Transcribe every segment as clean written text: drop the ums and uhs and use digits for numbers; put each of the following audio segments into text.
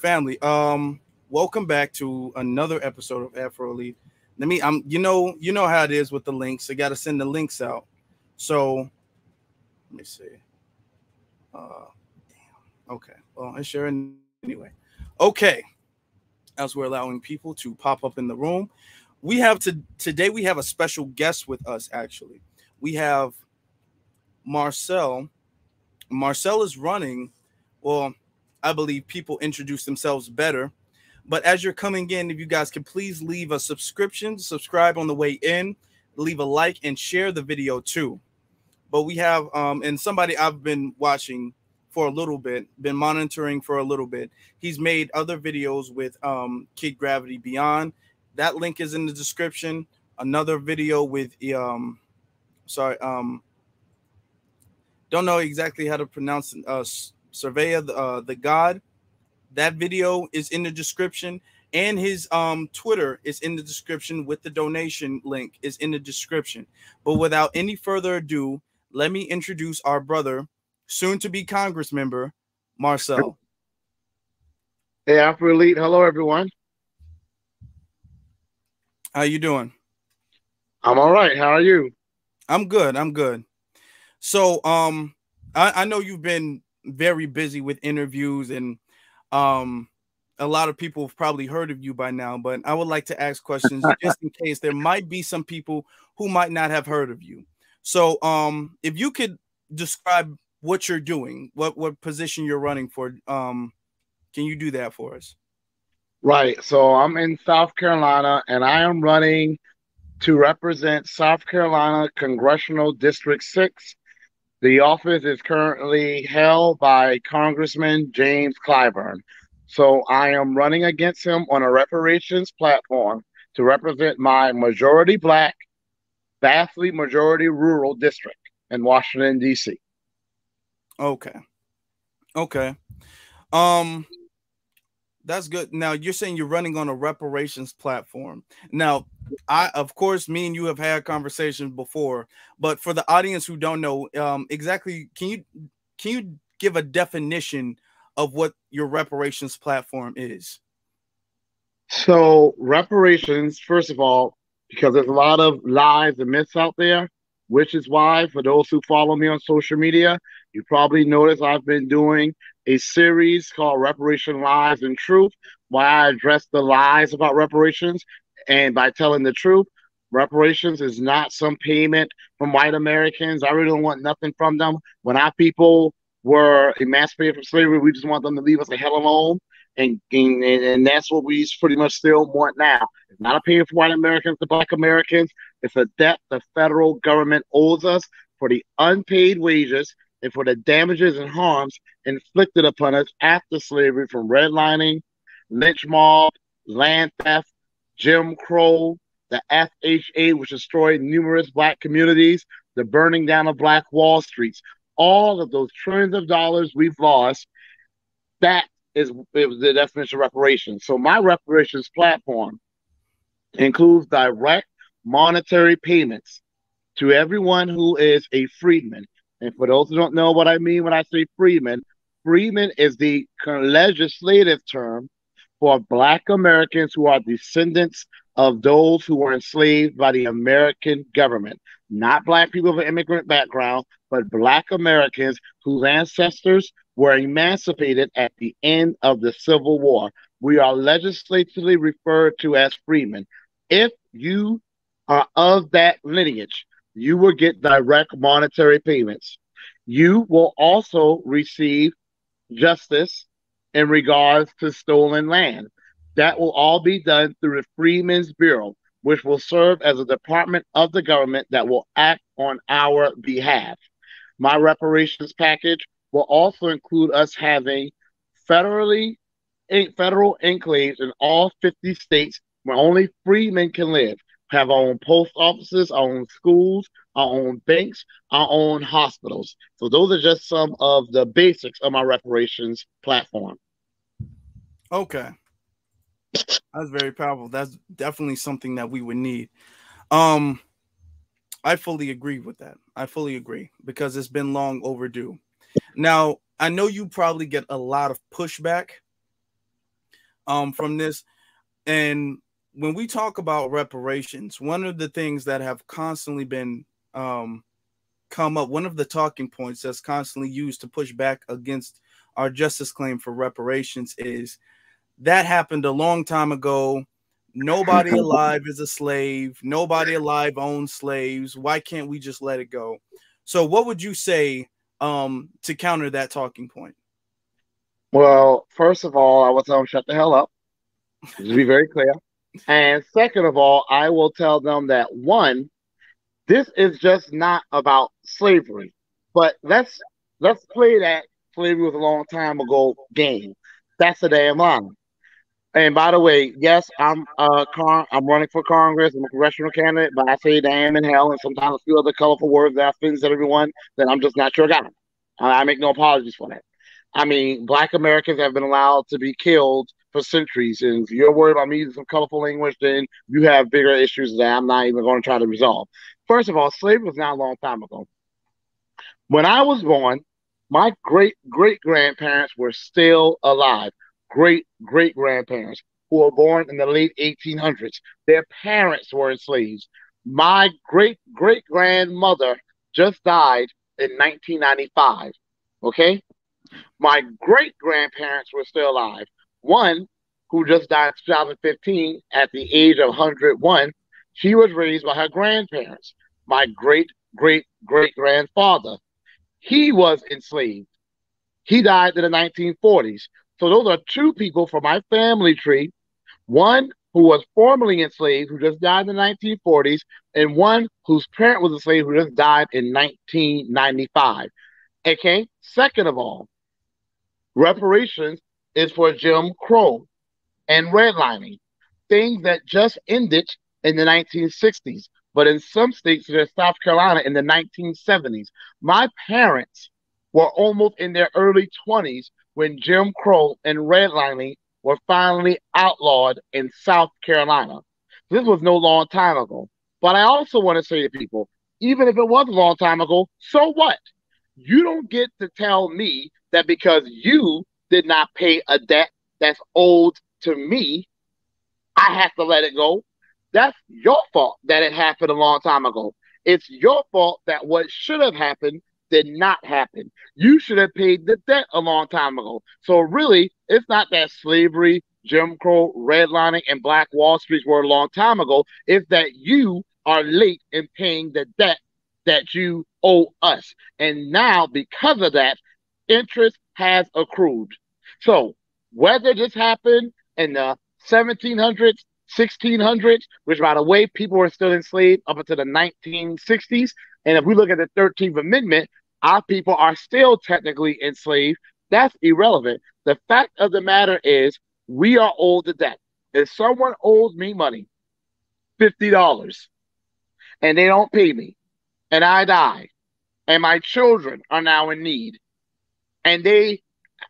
Family. Welcome back to another episode of Afro Elite. You know how it is with the links. I got to send the links out. So let me see. Okay. Well, it's sharing anyway. Okay. As we're allowing people to pop up in the room, today we have a special guest with us. Actually, we have Marcel. Marcel is running. Well, I believe people introduce themselves better. But as you're coming in, if you guys could please leave a subscribe on the way in, leave a like, and share the video too. But we have, and somebody I've been watching for a little bit, been monitoring for a little bit. He's made other videos with Kid Gravity Beyond. That link is in the description. Another video with, don't know exactly how to pronounce Surveyor the God. That video is in the description, and his Twitter is in the description with the donation link is in the description. But without any further ado, let me introduce our brother, soon to be Congress member, Marcel. Hey, Afro Elite. Hello, everyone. How you doing? I'm all right. How are you? I'm good. So I know you've been very busy with interviews, and a lot of people have probably heard of you by now, but I would like to ask questions just in case there might be some people who might not have heard of you. So if you could describe what you're doing, what position you're running for, can you do that for us? Right. So I'm in South Carolina, and I am running to represent South Carolina Congressional District 6. The office is currently held by Congressman James Clyburn. So I am running against him on a reparations platform to represent my majority Black, vastly majority rural district in Washington, D.C. Okay. That's good. Now you're saying you're running on a reparations platform. Now, of course, me and you have had conversations before, but for the audience who don't know exactly, can you give a definition of what your reparations platform is? So reparations, first of all, because there's a lot of lies and myths out there, which is why, for those who follow me on social media, you probably noticed I've been doing a series called Reparation Lies and Truth, where I address the lies about reparations. And by telling the truth, reparations is not some payment from white Americans. I really don't want nothing from them. When our people were emancipated from slavery, we just want them to leave us the hell alone. And that's what we pretty much still want now. It's not a payment for white Americans to Black Americans. It's a debt the federal government owes us for the unpaid wages and for the damages and harms inflicted upon us after slavery, from redlining, lynch mob, land theft, Jim Crow, the FHA, which destroyed numerous Black communities, the burning down of Black Wall Streets. All of those trillions of dollars we've lost, that is the definition of reparations. So my reparations platform includes direct monetary payments to everyone who is a freedman. And for those who don't know what I mean when I say freedman, freedman is the legislative term for Black Americans who are descendants of those who were enslaved by the American government. Not Black people of an immigrant background, but Black Americans whose ancestors were emancipated at the end of the Civil War. We are legislatively referred to as freemen. If you are of that lineage, you will get direct monetary payments. You will also receive justice in regards to stolen land. That will all be done through the Freedmen's Bureau, which will serve as a department of the government that will act on our behalf. My reparations package will also include us having federally federal enclaves in all 50 states where only freemen can live. Have our own post offices, our own schools, our own banks, our own hospitals. So those are just some of the basics of my reparations platform. Okay. That's very powerful. That's definitely something that we would need. Um, I fully agree with that. I fully agree because it's been long overdue. Now, I know you probably get a lot of pushback from this. And when we talk about reparations, one of the things that have constantly been come up, one of the talking points that's constantly used to push back against our justice claim for reparations is that happened a long time ago. Nobody alive is a slave. Nobody alive owns slaves. Why can't we just let it go? So what would you say to counter that talking point? Well, first of all, I will tell them shut the hell up. Just to be very clear. And second of all, I will tell them that one, this is just not about slavery. But let's play that slavery was a long time ago game. That's a damn lie. And by the way, yes, I'm running for Congress. I'm a congressional candidate, but I say damn and hell and sometimes a few other colorful words that offends everyone. That I'm just not your guy. I make no apologies for that. I mean, Black Americans have been allowed to be killed for centuries, and if you're worried about me using some colorful language, then you have bigger issues that I'm not even going to try to resolve. First of all, slavery was not a long time ago. When I was born, my great great grandparents were still alive. Great great grandparents who were born in the late 1800s. Their parents were enslaved. My great great grandmother just died in 1995. Okay? My great grandparents were still alive. One, who just died in 2015 at the age of 101, she was raised by her grandparents. My great great great grandfather, he was enslaved. He died in the 1940s. So those are two people from my family tree. One who was formerly enslaved, who just died in the 1940s, and one whose parent was enslaved, who just died in 1995. Okay. Second of all, reparations is for Jim Crow and redlining, things that just ended in the 1960s, but in some states, such as South Carolina, in the 1970s. My parents were almost in their early 20s when Jim Crow and redlining were finally outlawed in South Carolina. This was no long time ago. But I also want to say to people, even if it was a long time ago, so what? You don't get to tell me that because you did not pay a debt that's owed to me, I have to let it go. That's your fault that it happened a long time ago. It's your fault that what should have happened did not happen. You should have paid the debt a long time ago. So really, it's not that slavery, Jim Crow, redlining, and Black Wall Street were a long time ago. It's that you are late in paying the debt that you owe us. And now, because of that, interest has accrued. So whether this happened in the 1700s, 1600s, which by the way, people were still enslaved up until the 1960s. And if we look at the 13th Amendment, our people are still technically enslaved. That's irrelevant. The fact of the matter is we are owed the debt. If someone owes me money, $50, and they don't pay me, and I die, and my children are now in need, and they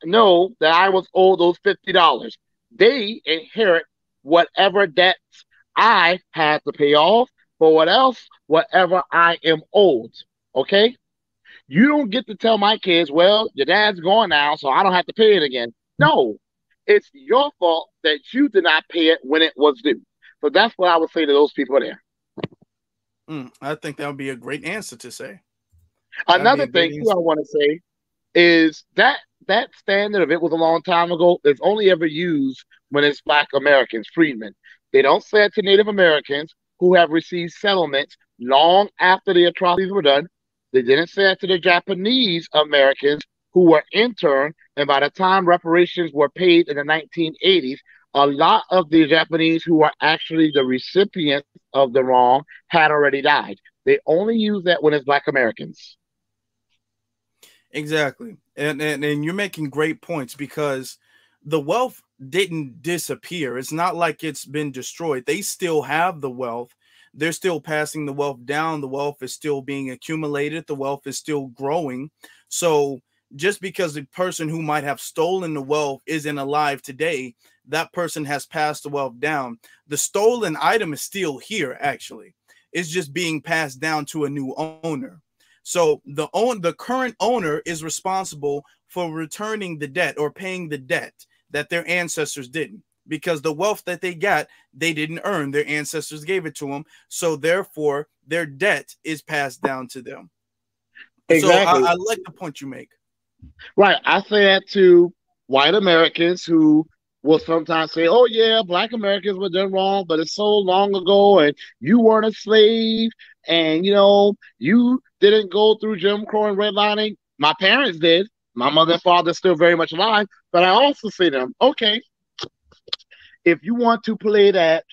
know that I was owed those $50, they inherit whatever debts I had to pay off for whatever I am owed. Okay? You don't get to tell my kids, well, your dad's gone now, so I don't have to pay it again. No, it's your fault that you did not pay it when it was due. So that's what I would say to those people there. I think that would be a great answer to say. That'd be Another a great thing too I answer. want to say is that that standard, if it was a long time ago, is only ever used when it's Black Americans, freedmen. They don't say it to Native Americans who have received settlements long after the atrocities were done. They didn't say it to the Japanese Americans who were interned, and by the time reparations were paid in the 1980s, a lot of the Japanese who were actually the recipients of the wrong had already died. They only use that when it's Black Americans. Exactly. And you're making great points because the wealth didn't disappear. It's not like it's been destroyed. They still have the wealth. They're still passing the wealth down. The wealth is still being accumulated. The wealth is still growing. So just because the person who might have stolen the wealth isn't alive today, that person has passed the wealth down. The stolen item is still here, actually. It's just being passed down to a new owner. So the current owner is responsible for returning the debt or paying the debt that their ancestors didn't, because the wealth that they got, they didn't earn. Their ancestors gave it to them. So therefore, their debt is passed down to them. Exactly. So I like the point you make. Right. I say that to white Americans who will sometimes say, oh, yeah, Black Americans were done wrong, but it's so long ago, and you weren't a slave, and, you didn't go through Jim Crow and redlining. My parents did. My mother and father are still very much alive. But I also say to them, okay, if you want to play that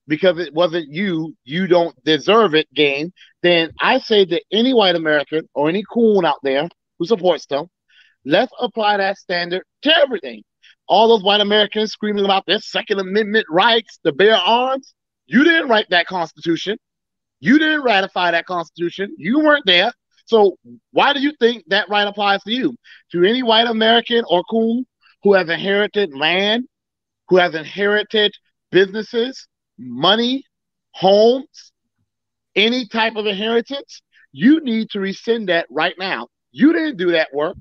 because it wasn't you don't deserve it game, then I say to any white American or any coon out there who supports them, let's apply that standard to everything. All those white Americans screaming about their Second Amendment rights to bear arms. You didn't write that Constitution. You didn't ratify that Constitution. You weren't there. So why do you think that right applies to you? To any white American or coon who has inherited land, who has inherited businesses, money, homes, any type of inheritance, you need to rescind that right now. You didn't do that work.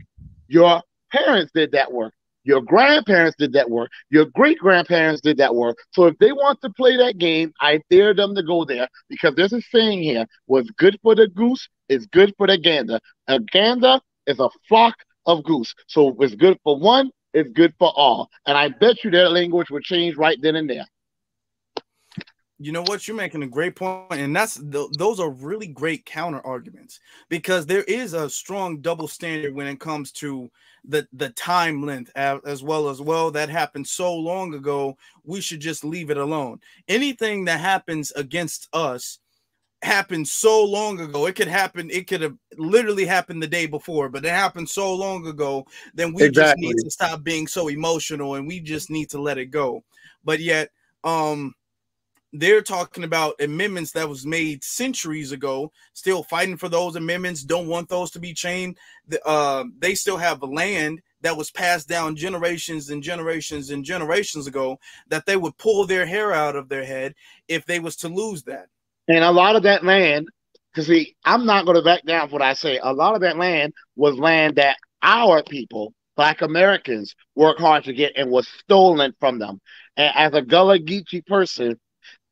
Your parents did that work. Your grandparents did that work. Your great-grandparents did that work. So if they want to play that game, I dare them to go there, because there's a saying here, what's good for the goose is good for the gander. A gander is a flock of goose. So if it's good for one, it's good for all. And I bet you their language would change right then and there. You know what? You're making a great point, and those are really great counter arguments, because there is a strong double standard when it comes to the time length, as well that happened so long ago. We should just leave it alone. Anything that happens against us happened so long ago. It could happen. It could have literally happened the day before, but it happened so long ago. Then we just need to stop being so emotional, and we just need to let it go. But yet, they're talking about amendments that was made centuries ago, still fighting for those amendments, don't want those to be changed. They still have land that was passed down generations and generations and generations ago, that they would pull their hair out of their head if they was to lose that. And a lot of that land, because see, I'm not going to back down from what I say. A lot of that land was land that our people, Black Americans, worked hard to get and was stolen from them. And as a Gullah Geechee person,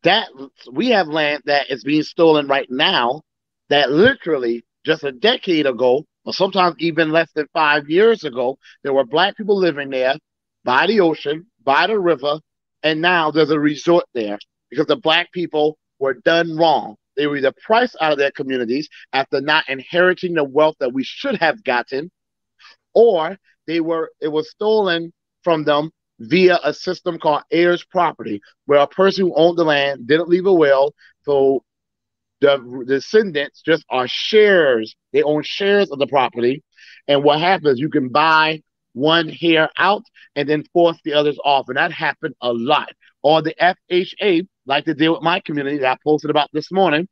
that we have land that is being stolen right now, that literally just a decade ago, or sometimes even less than 5 years ago, there were Black people living there by the ocean, by the river, and now there's a resort there because the Black people were done wrong. They were either priced out of their communities after not inheriting the wealth that we should have gotten, or it was stolen from them via a system called heirs property, where a person who owned the land didn't leave a will, so the descendants just are shares. They own shares of the property, and what happens, you can buy one hair out and then force the others off, and that happened a lot. Or the FHA, like they did with my community that I posted about this morning,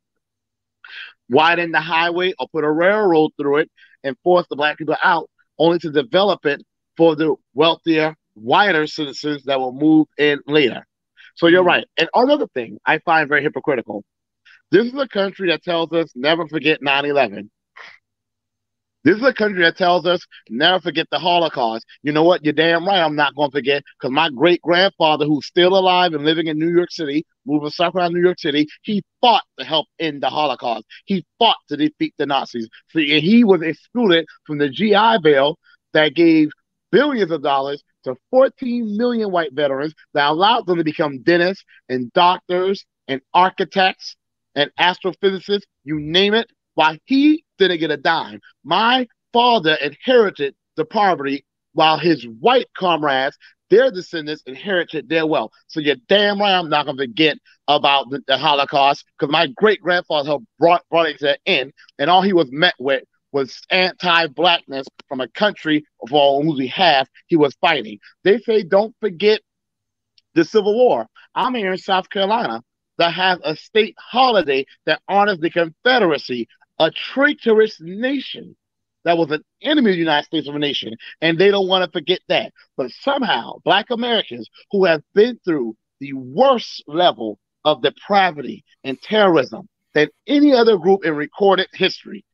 widen the highway or put a railroad through it and force the Black people out, only to develop it for the wealthier, whiter citizens that will move in later. So you're right. And another thing I find very hypocritical. This is a country that tells us never forget 9/11. This is a country that tells us never forget the Holocaust. You know what? You're damn right I'm not going to forget, because my great-grandfather, who's still alive and living in New York City, moving south around New York City, he fought to help end the Holocaust. He fought to defeat the Nazis. So he was excluded from the GI Bill that gave billions of dollars to 14 million white veterans that allowed them to become dentists and doctors and architects and astrophysicists, you name it, while he didn't get a dime. My father inherited the poverty while his white comrades, their descendants, inherited their wealth. So you're damn right I'm not going to forget about the Holocaust, because my great-grandfather helped brought it to an end, and all he was met with was anti-blackness from a country for whose behalf he was fighting. They say don't forget the Civil War. I'm here in South Carolina that has a state holiday that honors the Confederacy, a traitorous nation that was an enemy of the United States of a nation, and they don't want to forget that. But somehow, Black Americans who have been through the worst level of depravity and terrorism than any other group in recorded history,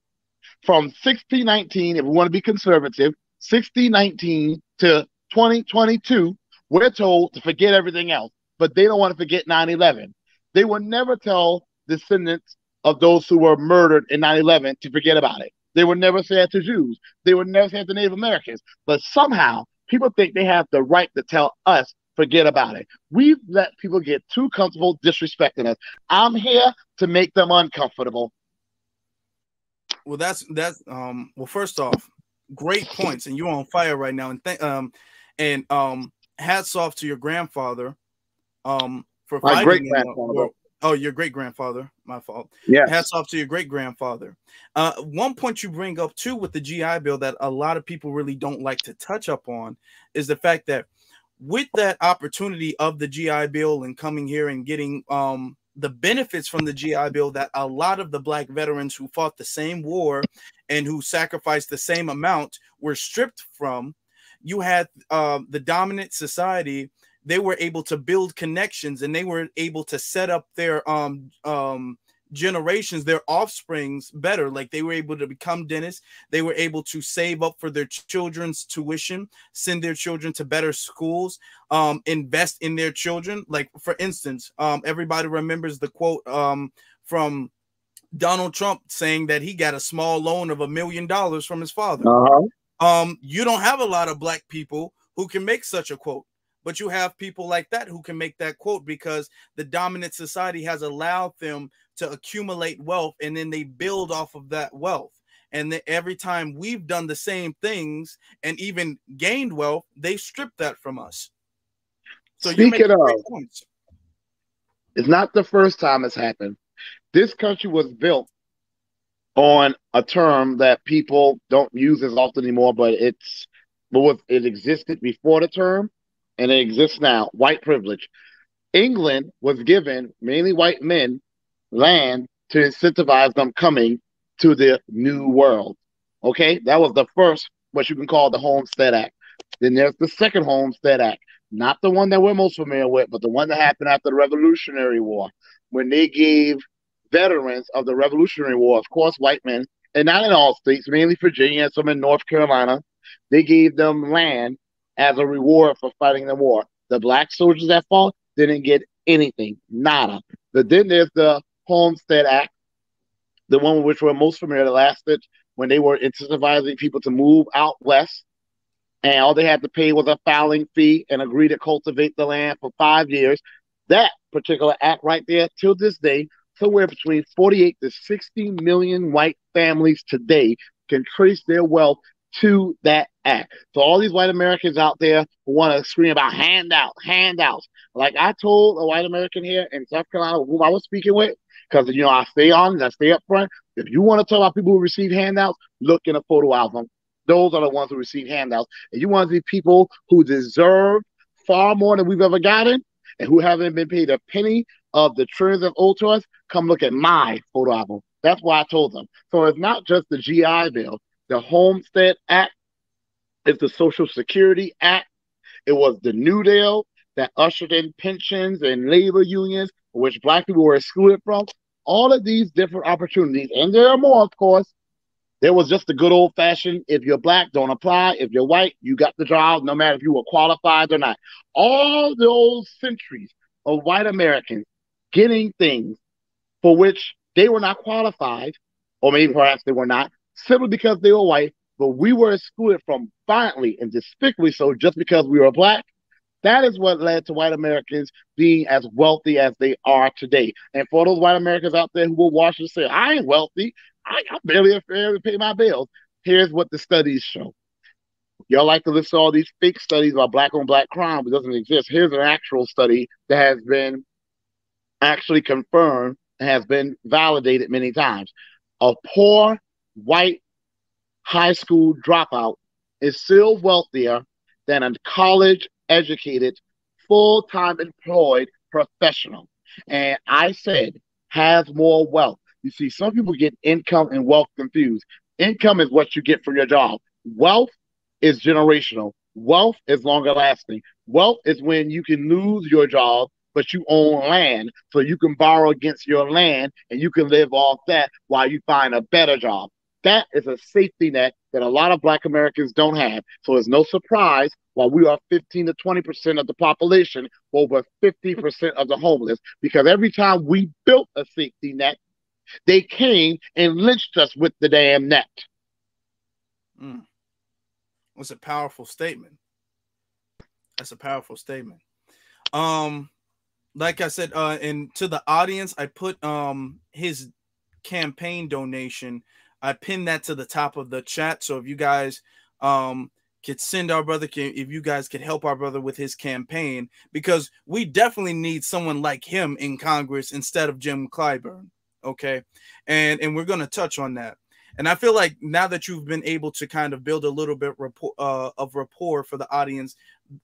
from 1619, if we want to be conservative, 1619 to 2022, we're told to forget everything else, but they don't want to forget 9/11. They will never tell descendants of those who were murdered in 9/11 to forget about it. They would never say it to Jews. They would never say it to Native Americans. But somehow, people think they have the right to tell us, forget about it. We've let people get too comfortable disrespecting us. I'm here to make them uncomfortable. Well, that's well, first off, great points, and you're on fire right now. And hats off to your grandfather for my fighting. Great grandfather. Oh, your great grandfather. My fault. Yeah. Hats off to your great grandfather. One point you bring up too with the GI Bill that a lot of people really don't like to touch up on is the fact that with that opportunity of the GI Bill and coming here and getting the benefits from the GI Bill that a lot of the Black veterans who fought the same war and who sacrificed the same amount were stripped from, you had the dominant society. They were able to build connections, and they were able to set up their generations, their offsprings better. Like they were able to become dentists. They were able to save up for their children's tuition, send their children to better schools, invest in their children. Like, for instance, everybody remembers the quote from Donald Trump saying that he got a small loan of $1 million from his father. You don't have a lot of Black people who can make such a quote. But you have people like that who can make that quote because the dominant society has allowed them to accumulate wealth, and then they build off of that wealth. And every time we've done the same things and even gained wealth, they strip that from us. So you make great points. It's not the first time it's happened. This country was built on a term that people don't use as often anymore, but it existed before the term. And it exists now, white privilege. England was given mainly white men land to incentivize them coming to the new world. Okay, that was the first, what you can call the Homestead Act. Then there's the Second Homestead Act, not the one that we're most familiar with, but the one that happened after the Revolutionary War, when they gave veterans of the Revolutionary War, of course, white men, and not in all states, mainly Virginia and some in North Carolina, they gave them land as a reward for fighting the war. The Black soldiers that fought didn't get anything, nada. But then there's the Homestead Act, the one with which we're most familiar, that lasted when they were incentivizing people to move out west, and all they had to pay was a filing fee and agree to cultivate the land for 5 years. That particular act right there, till this day, somewhere between 48 to 60 million white families today can trace their wealth to that act. So all these white Americans out there who want to scream about handouts. Like I told a white American here in South Carolina whom I was speaking with, because I stay on, I stay up front. If you want to talk about people who receive handouts, look in a photo album. Those are the ones who receive handouts. And you want to see people who deserve far more than we've ever gotten and who haven't been paid a penny of the trillions of owed to us, come look at my photo album. That's why I told them. So it's not just the GI Bill. The Homestead Act is the Social Security Act. It was the New Deal that ushered in pensions and labor unions, which Black people were excluded from. All of these different opportunities, and there are more, of course. There was just the good old-fashioned, if you're Black, don't apply. If you're white, you got the job, no matter if you were qualified or not. All those centuries of white Americans getting things for which they were not qualified, or maybe perhaps they were not, simply because they were white, but we were excluded from violently and despicably so just because we were black. That is what led to white Americans being as wealthy as they are today. And for those white Americans out there who will watch and say, I ain't wealthy, I barely afford to pay my bills. Here's what the studies show. Y'all like to list all these fake studies about black on black crime, but doesn't exist. Here's an actual study that has been actually confirmed and has been validated many times. A poor white high school dropout is still wealthier than a college educated, full time employed professional. And I said, has more wealth. You see, some people get income and wealth confused. Income is what you get from your job, wealth is generational. Wealth is longer lasting. Wealth is when you can lose your job, but you own land, so you can borrow against your land and you can live off that while you find a better job. That is a safety net that a lot of black Americans don't have. So it's no surprise why we are 15 to 20% of the population, over 50% of the homeless, because every time we built a safety net, they came and lynched us with the damn net. Mm. That's a powerful statement. That's a powerful statement. Like I said, and to the audience, I put his campaign donation. I pinned that to the top of the chat. So if you guys could send our brother, if you guys could help our brother with his campaign, because we definitely need someone like him in Congress instead of Jim Clyburn. Okay, and we're gonna touch on that. And I feel like now that you've been able to kind of build a little bit of rapport for the audience,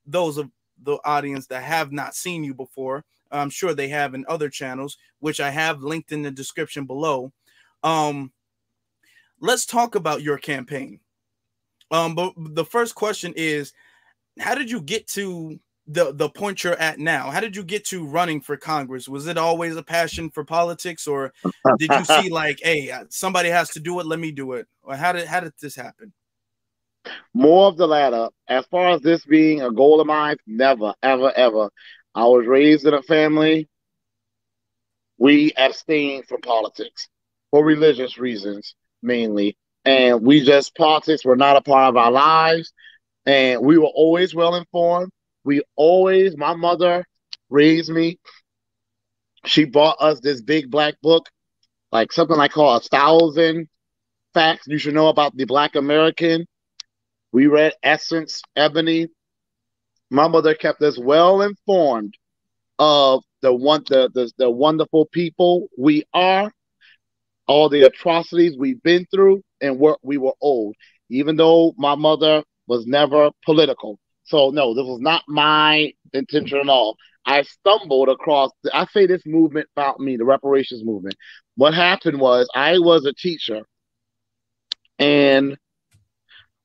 those of the audience that have not seen you before, I'm sure they have in other channels, which I have linked in the description below. Let's talk about your campaign. But the first question is, how did you get to the point you're at now? How did you get to running for Congress? Was it always a passion for politics, or did you see like, hey, somebody has to do it, let me do it? Or how did this happen? More of the latter. As far as this being a goal of mine, never, ever, ever. I was raised in a family. We abstained from politics for religious reasons mainly, and politics were not a part of our lives. And we were always well informed. My mother raised me. She bought us this big black book, like something like called 1,000 Facts You Should Know About the Black American. We read Essence, Ebony. My mother kept us well informed of the wonderful people we are, all the atrocities we've been through, and what we were owed. Even though my mother was never political. So no, this was not my intention at all. I stumbled across, I say this movement found me, the Reparations Movement. What happened was I was a teacher, and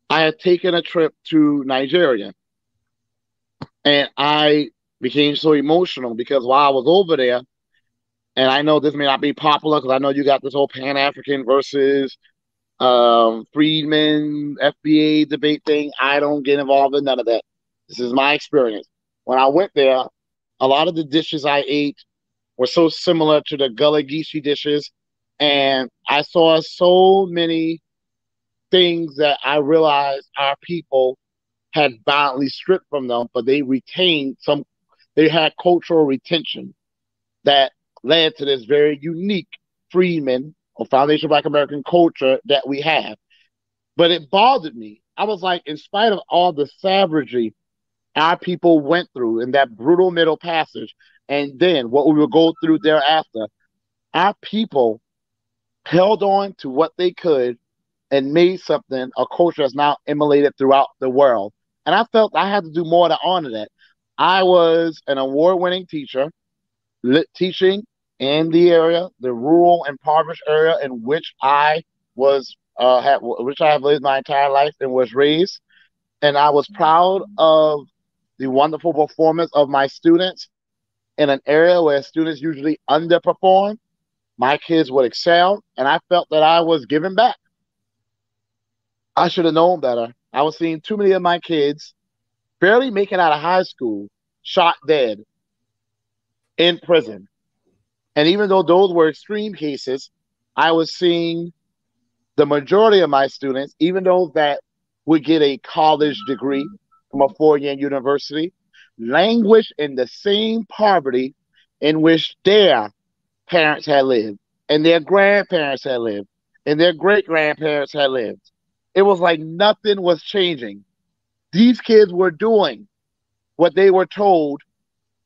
I had taken a trip to Nigeria, and I became so emotional because while I was over there, and I know this may not be popular because I know you got this whole Pan-African versus Freedmen, FBA debate thing. I don't get involved in none of that. This is my experience. When I went there, a lot of the dishes I ate were so similar to the Gullah Geechee dishes, and I saw so many things that I realized our people had violently stripped from them, but they retained some. They had cultural retention that led to this very unique Freedmen or Foundation of Black American culture that we have. But it bothered me. I was like, in spite of all the savagery our people went through in that brutal Middle Passage, and then what we would go through thereafter, our people held on to what they could and made something, a culture that's now emulated throughout the world. And I felt I had to do more to honor that. I was an award-winning teacher, teaching in the area, the rural, impoverished area in which I was, which I have lived my entire life and was raised. And I was proud of the wonderful performance of my students in an area where students usually underperform. My kids would excel, and I felt that I was giving back. I should have known better. I was seeing too many of my kids barely making out of high school, shot dead in prison. And even though those were extreme cases, I was seeing the majority of my students, even those that would get a college degree from a four-year university, languish in the same poverty in which their parents had lived, and their grandparents had lived, and their great grandparents had lived. It was like nothing was changing. These kids were doing what they were told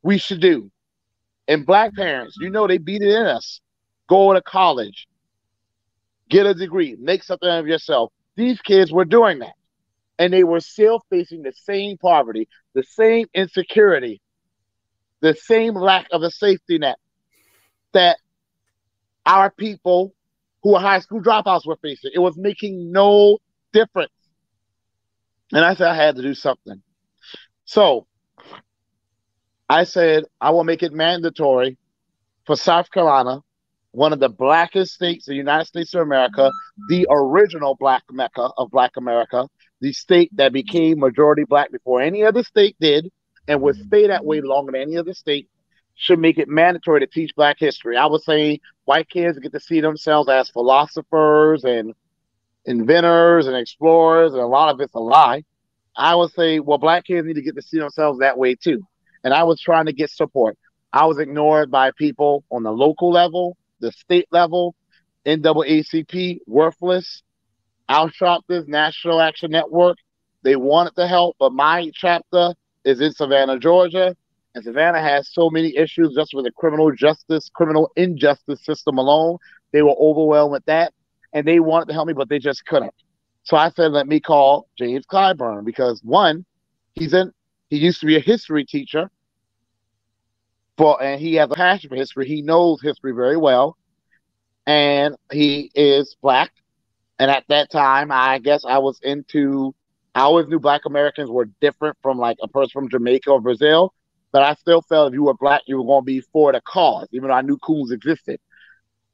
we should do. And black parents, they beat it in us. Go to college, get a degree, make something of yourself. These kids were doing that. And they were still facing the same poverty, the same insecurity, the same lack of a safety net that our people who are high school dropouts were facing. It was making no difference. And I said I had to do something. So I said I will make it mandatory for South Carolina, one of the blackest states in the United States of America, the original black Mecca of Black America, the state that became majority black before any other state did and would stay that way longer than any other state, should make it mandatory to teach black history. I would say white kids get to see themselves as philosophers and inventors and explorers, and a lot of it's a lie. I would say, well, black kids need to get to see themselves that way too. And I was trying to get support. I was ignored by people on the local level, the state level, NAACP, Worthless, Al Sharpton's National Action Network. They wanted to help, but my chapter is in Savannah, Georgia. And Savannah has so many issues just with the criminal injustice system alone. They were overwhelmed with that. And they wanted to help me, but they just couldn't. So I said, let me call James Clyburn because one, he used to be a history teacher, and he has a passion for history. He knows history very well, and he is black. And at that time, I guess I always knew black Americans were different from like a person from Jamaica or Brazil, but I still felt if you were black, you were going to be for the cause, even though I knew coons existed.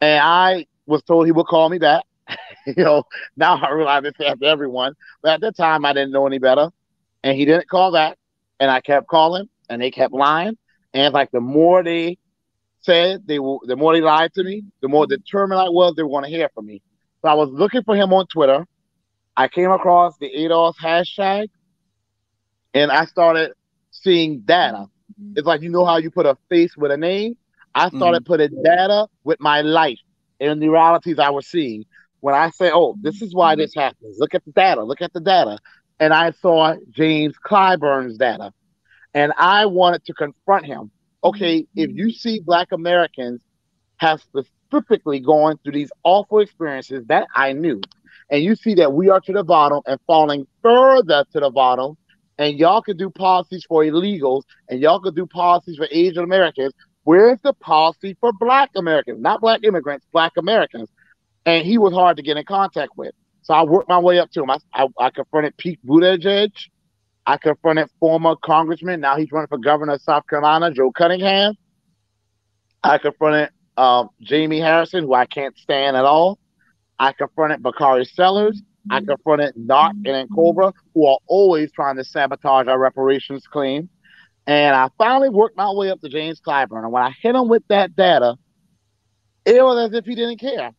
And I was told he would call me back. Now I realize this after everyone, but at that time I didn't know any better, and he didn't call back, and I kept calling, and they kept lying, and like the more they said the more they lied to me, the more determined I was they were going to hear from me. So I was looking for him on Twitter. I came across the ADOS hashtag, and I started seeing data. It's like, how you put a face with a name? I started putting data with my life and the realities I was seeing. When I say, oh, this is why this happens. Look at the data. And I saw James Clyburn's data. And I wanted to confront him. Okay, if you see black Americans have specifically going through these awful experiences that I knew, and you see that we are to the bottom and falling further to the bottom, and y'all could do policies for illegals, and y'all could do policies for Asian Americans, where's the policy for black Americans? Not black immigrants, black Americans. And he was hard to get in contact with. So I worked my way up to him. I confronted Pete Buttigieg. I confronted former congressman, now he's running for governor of South Carolina, Joe Cunningham. I confronted Jamie Harrison, who I can't stand at all. I confronted Bakari Sellers. I confronted Narc and Cobra, who are always trying to sabotage our reparations claim. And I finally worked my way up to James Clyburn. And when I hit him with that data, it was as if he didn't care.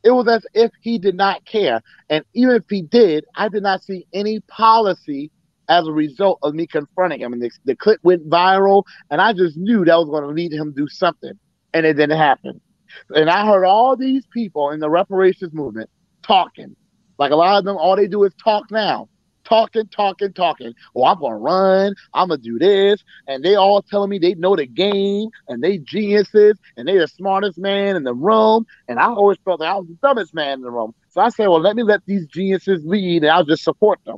It was as if he did not care. And even if he did, I did not see any policy as a result of me confronting him. And the clip went viral, and I just knew that was going to lead him to do something. And it didn't happen. And I heard all these people in the reparations movement talking. Like a lot of them, all they do is talk now. Talking. Oh, I'm going to run. I'm going to do this. And they all telling me they know the game and they geniuses and they the smartest man in the room. And I always felt that I was the dumbest man in the room. So I said, well, let me let these geniuses lead and I'll just support them.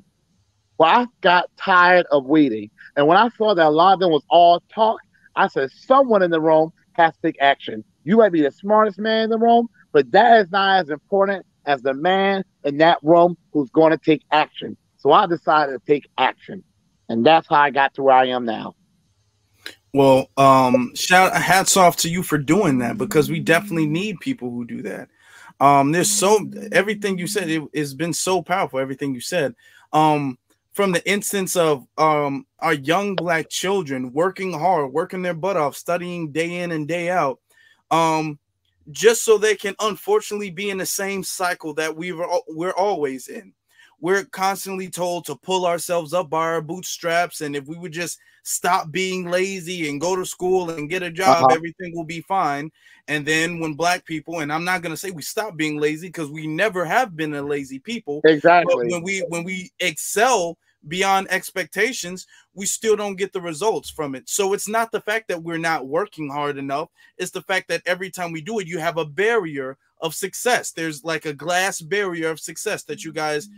Well, I got tired of waiting. And when I saw that a lot of them was all talk, I said, someone in the room has to take action. You might be the smartest man in the room, but that is not as important as the man in that room who's going to take action. So I decided to take action. And that's how I got to where I am now. Well, hats off to you for doing that, because we definitely need people who do that. Everything you said, it's been so powerful, everything you said. From the instance of our young black children working hard, working their butt off, studying day in and day out. just so they can unfortunately be in the same cycle that we're always in. We're constantly told to pull ourselves up by our bootstraps, and if we would just stop being lazy and go to school and get a job, everything will be fine. And then when black people, and I'm not going to say we stop being lazy, because we never have been a lazy people, but Exactly. when we excel beyond expectations, we still don't get the results from it. So it's not the fact that we're not working hard enough, it's the fact that every time we do it, you have a barrier of success. There's like a glass barrier of success that you guys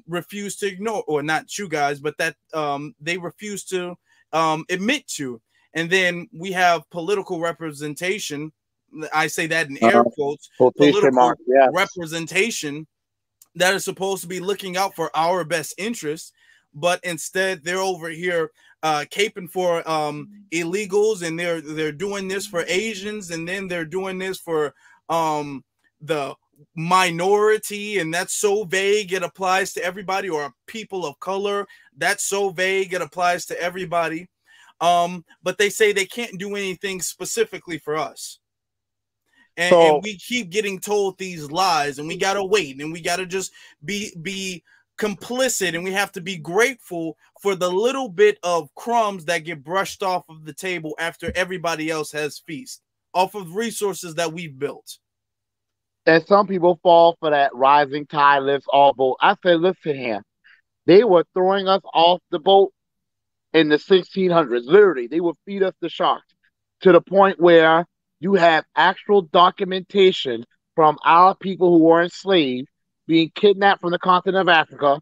refuse to ignore, or not you guys, but that they refuse to admit to. And then we have political representation. I say that in air quotes, political representation that is supposed to be looking out for our best interests, but instead they're over here caping for illegals, and they're doing this for Asians, and then they're doing this for the minority, and that's so vague it applies to everybody, or people of color, that's so vague it applies to everybody. But they say they can't do anything specifically for us. And we keep getting told these lies, and we gotta wait, and we gotta just be complicit, and we have to be grateful for the little bit of crumbs that get brushed off of the table after everybody else has feasted off of resources that we've built. And some people fall for that rising tide lifts all boats. I said, listen here, they were throwing us off the boat in the 1600s. Literally, they would feed us the sharks, to the point where you have actual documentation from our people who were enslaved being kidnapped from the continent of Africa,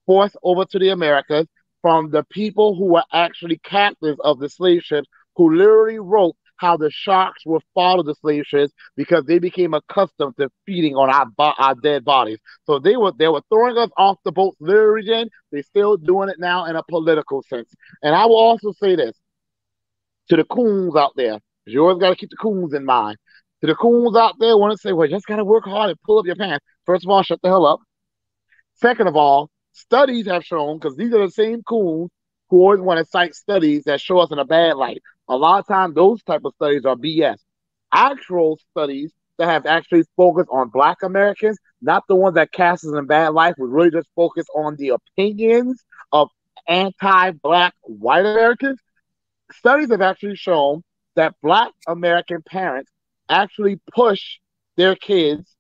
forced over to the Americas, from the people who were actually captives of the slave ships, who literally wrote how the sharks would follow the slave ships because they became accustomed to feeding on our dead bodies. So they were throwing us off the boats literally then. They're still doing it now in a political sense. And I will also say this to the coons out there. You always got to keep the coons in mind. To the coons out there, want to say, well, you just got to work hard and pull up your pants. First of all, shut the hell up. Second of all, studies have shown, because these are the same coons who always want to cite studies that show us in a bad light. A lot of times, those type of studies are BS. Actual studies that have actually focused on Black Americans, not the ones that cast us in bad light, would really just focus on the opinions of anti-Black white Americans. Studies have actually shown that Black American parents actually push their kids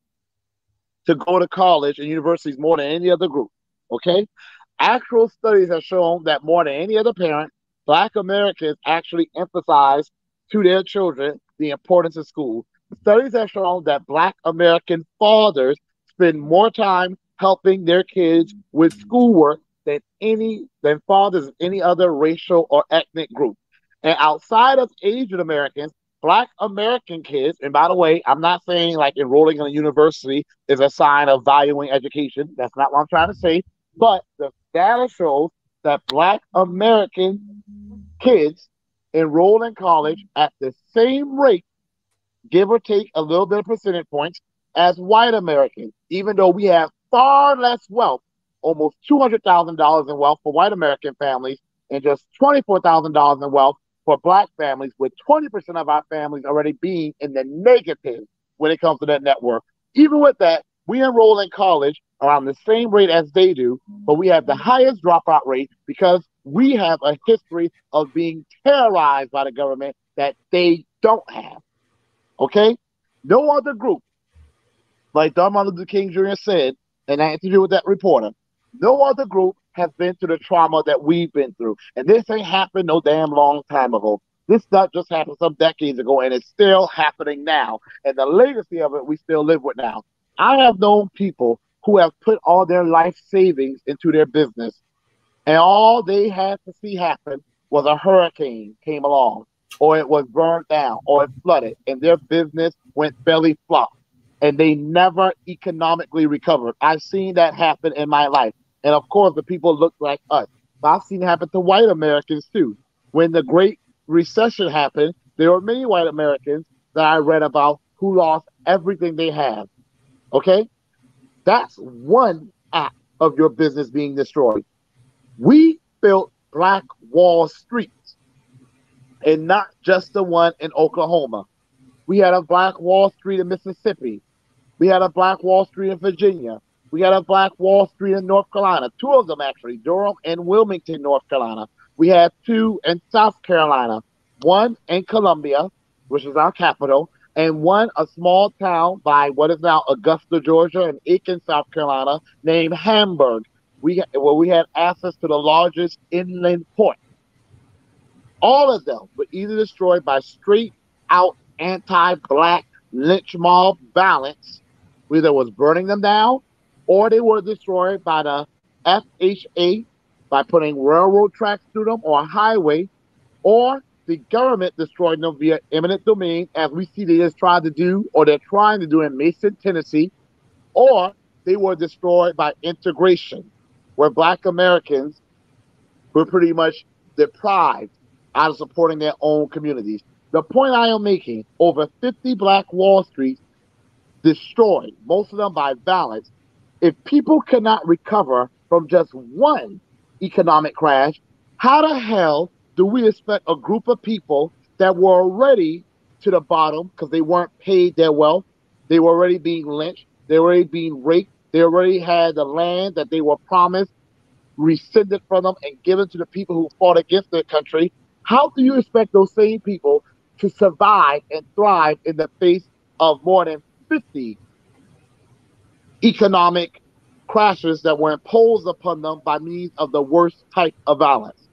to go to college and universities more than any other group. Okay? Actual studies have shown that more than any other parent, Black Americans actually emphasize to their children the importance of school. Studies have shown that Black American fathers spend more time helping their kids with schoolwork than fathers of any other racial or ethnic group. And outside of Asian Americans, Black American kids, and by the way, I'm not saying like enrolling in a university is a sign of valuing education. That's not what I'm trying to say. But the data shows that Black American kids enroll in college at the same rate, give or take a little bit of percentage points, as white Americans, even though we have far less wealth, almost $200,000 in wealth for white American families, and just $24,000 in wealth for Black families, with 20% of our families already being in the negative when it comes to that net worth. Even with that, we enroll in college around the same rate as they do, but we have the highest dropout rate because we have a history of being terrorized by the government that they don't have. Okay? No other group, like Martin Luther King Jr. said in that interview with that reporter, no other group has been through the trauma that we've been through. And this ain't happened no damn long time ago. This stuff just happened some decades ago, and it's still happening now. And the legacy of it, we still live with now. I have known people who have put all their life savings into their business, and all they had to see happen was a hurricane came along, or it was burned down, or it flooded, and their business went belly flop, and they never economically recovered. I've seen that happen in my life. And of course, the people look like us. But I've seen it happen to white Americans too. When the Great Recession happened, there were many white Americans that I read about who lost everything they had. Okay? That's one act of your business being destroyed. We built Black Wall Street, and not just the one in Oklahoma. We had a Black Wall Street in Mississippi. We had a Black Wall Street in Virginia. We had a Black Wall Street in North Carolina. Two of them, actually, Durham and Wilmington, North Carolina. We had two in South Carolina. One in Columbia, which is our capital, and one a small town by what is now Augusta, Georgia, and Aiken, South Carolina, named Hamburg. Where we had access to the largest inland port. All of them were either destroyed by straight out anti-black lynch mob violence, either was burning them down, or they were destroyed by the FHA by putting railroad tracks through them or a highway, or the government destroyed them via eminent domain, as we see they just tried to do, or they're trying to do in Mason, Tennessee, or they were destroyed by integration, where Black Americans were pretty much deprived out of supporting their own communities. The point I am making, over 50 Black Wall Streets destroyed, most of them by violence. If people cannot recover from just one economic crash, how the hell do we expect a group of people that were already to the bottom because they weren't paid their wealth, they were already being lynched, they were already being raped, they already had the land that they were promised rescinded from them and given to the people who fought against their country? How do you expect those same people to survive and thrive in the face of more than 50 economic crashes that were imposed upon them by means of the worst type of violence,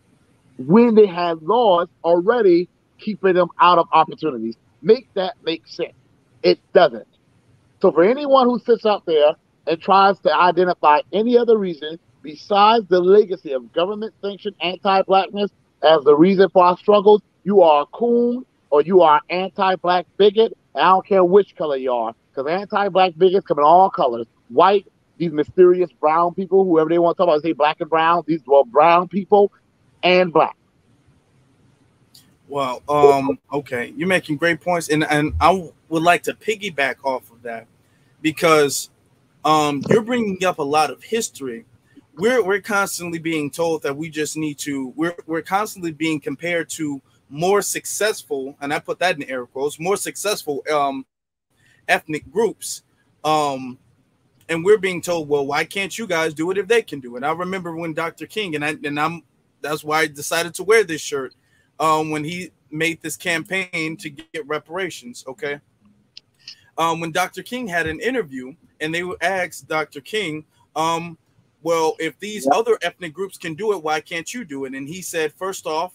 when they had laws already keeping them out of opportunities? Make that make sense. It doesn't. So for anyone who sits out there and tries to identify any other reason besides the legacy of government-sanctioned anti-blackness as the reason for our struggles, you are a coon or you are an anti-black bigot. And I don't care which color you are, because anti-black bigots come in all colors. White, these mysterious brown people, whoever they want to talk about, say black and brown. These were brown people and black. Well, okay, you're making great points, and I would like to piggyback off of that because you're bringing up a lot of history. We're constantly being told that we just need to. We're constantly being compared to more successful, and I put that in air quotes, more successful ethnic groups, and we're being told, well, why can't you guys do it if they can do it? I remember when Dr. King that's why I decided to wear this shirt. When he made this campaign to get reparations, okay? When Dr. King had an interview and they would ask Dr. King, well, if these other ethnic groups can do it, why can't you do it? And he said, first off,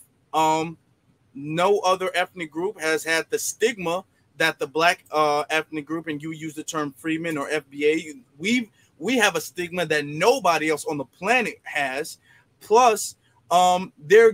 no other ethnic group has had the stigma that the black ethnic group, and you use the term Freeman or FBA, we have a stigma that nobody else on the planet has. Plus, they're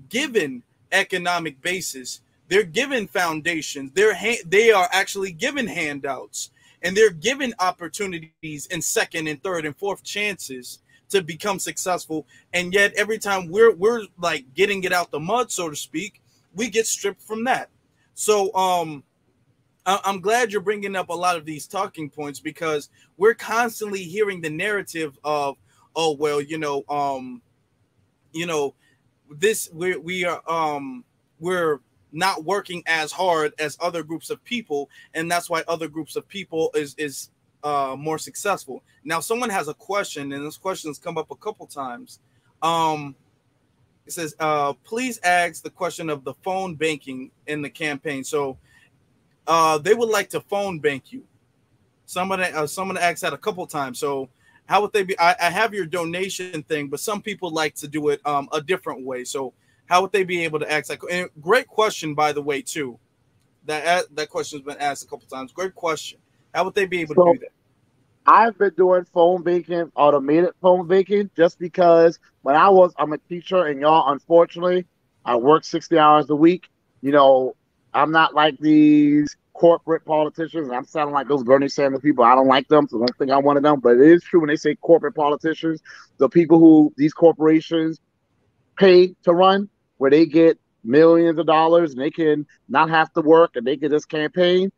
given economic basis, they're given foundations, they are actually given handouts, and they're given opportunities in second and third and fourth chances to become successful. And yet every time we're like getting it out the mud, so to speak, we get stripped from that. So I'm glad you're bringing up a lot of these talking points, because we're constantly hearing the narrative of, oh, well, this we're not working as hard as other groups of people, and that's why other groups of people is more successful. Now, someone has a question, and this question has come up a couple times. It says, please ask the question of the phone banking in the campaign. So they would like to phone bank you. Someone asked that a couple times. So how would they be? I have your donation thing, but some people like to do it a different way. So how would they be able to ask that? And great question, by the way, too. That question has been asked a couple times. Great question. How would they be able to do that? I've been doing phone banking, automated phone banking, just because when I'm a teacher, and y'all, unfortunately, I work 60 hours a week. I'm not like these corporate politicians. I'm sounding like those Bernie Sanders people. I don't like them, so don't think I'm one of them. But it is true when they say corporate politicians, the people who these corporations pay to run, where they get millions of dollars and they can not have to work and they can just campaign.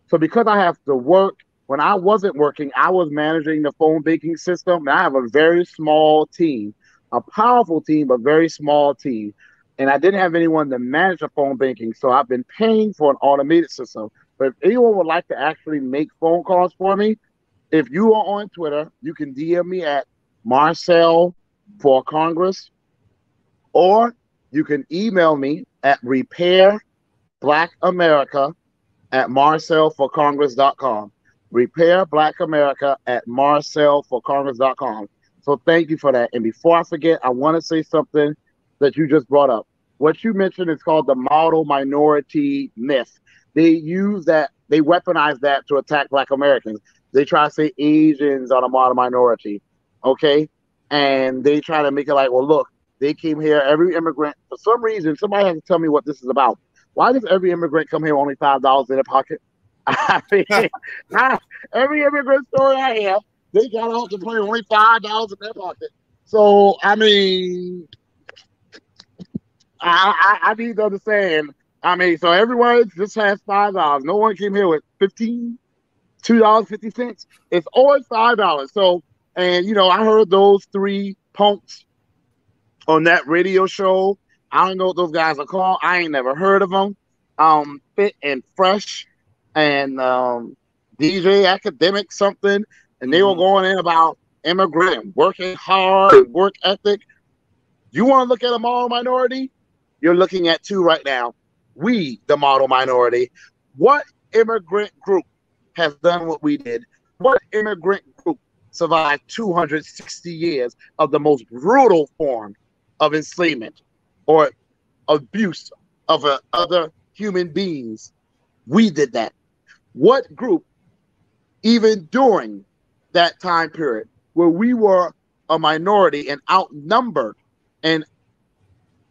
So because I have to work, when I wasn't working, I was managing the phone banking system. And I have a very small team, a powerful team, but very small team. And I didn't have anyone to manage the phone banking. So I've been paying for an automated system. But if anyone would like to actually make phone calls for me, if you are on Twitter, you can DM me at Marcel for Congress, or you can email me at repairblackamerica at marcelforcongress.com. Repair Black America at marcelforcongress.com. So thank you for that. And before I forget, I want to say something that you just brought up. What you mentioned is called the model minority myth. They use that, they weaponize that to attack Black Americans. They try to say Asians are the model minority, okay? And they try to make it like, well, look, they came here, every immigrant, for some reason, somebody has to tell me what this is about. Why does every immigrant come here only $5 in their pocket? I mean, every immigrant story I hear, they got out to play only $5 in their pocket. So, I mean, I need to understand. I mean, so everyone just has $5. No one came here with $2.50. It's always $5. So, and you know, I heard those three punks on that radio show. I don't know what those guys are called. I ain't never heard of them. Fit and Fresh and DJ Academic something, and they were going in about immigrant working hard and work ethic. You want to look at a model minority? You're looking at two right now. We, the model minority. What immigrant group has done what we did? What immigrant group survived 260 years of the most brutal form of enslavement or abuse of other human beings? We did that. What group, even during that time period where we were a minority and outnumbered and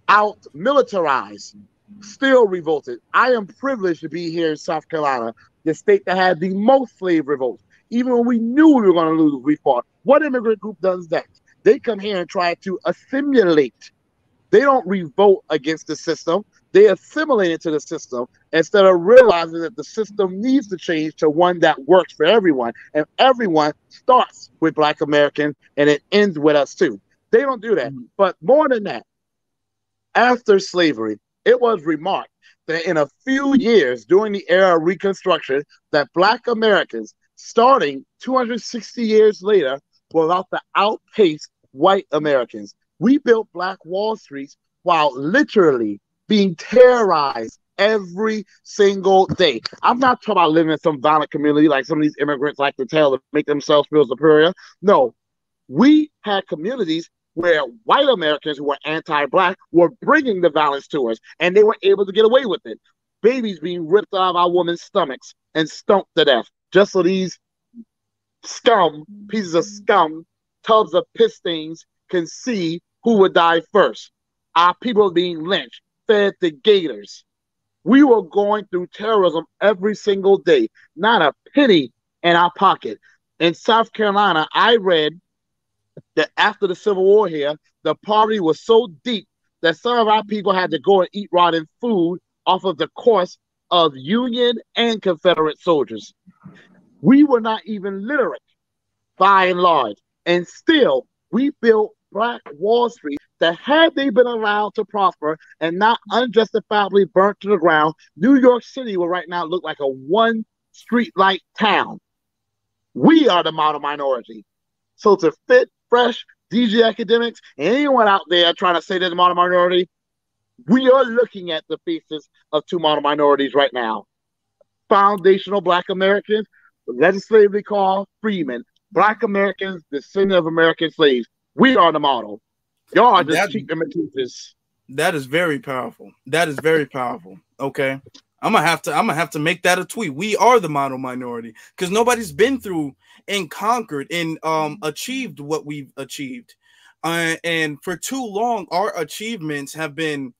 out militarized, still revolted? I am privileged to be here in South Carolina, the state that had the most slave revolts. Even when we knew we were going to lose, we fought. What immigrant group does that? They come here and try to assimilate. They don't revolt against the system. They assimilate into the system instead of realizing that the system needs to change to one that works for everyone. And everyone starts with Black Americans and it ends with us too. They don't do that. But more than that, after slavery, it was remarked that in a few years during the era of Reconstruction, that Black Americans, starting 260 years later, were about to outpace white Americans. We built Black Wall Streets while literally being terrorized every single day. I'm not talking about living in some violent community like some of these immigrants like to tell to make themselves feel superior. No, we had communities where white Americans who were anti-Black were bringing the violence to us, and they were able to get away with it. Babies being ripped out of our women's stomachs and stomped to death, just so these pieces of scum, tubs of piss stains can see who would die first. Our people being lynched, fed to gators. We were going through terrorism every single day, not a penny in our pocket. In South Carolina, I read that after the Civil War here, the poverty was so deep that some of our people had to go and eat rotten food off of the corpse of Union and Confederate soldiers. We were not even literate by and large. And still, we built Black Wall Street that had they been allowed to prosper and not unjustifiably burnt to the ground, New York City would right now look like a one street light town. We are the model minority. So to Fit, Fresh, DJ Academics, and anyone out there trying to say they're the model minority, we are looking at the faces of two model minorities right now. Foundational Black Americans, legislatively called freemen. Black Americans, descendants of American slaves. We are the model. Y'all are just cheap imitators. That is very powerful. That is very powerful. Okay. I'm gonna have to make that a tweet. We are the model minority because nobody's been through and conquered and achieved what we've achieved. And for too long, our achievements have been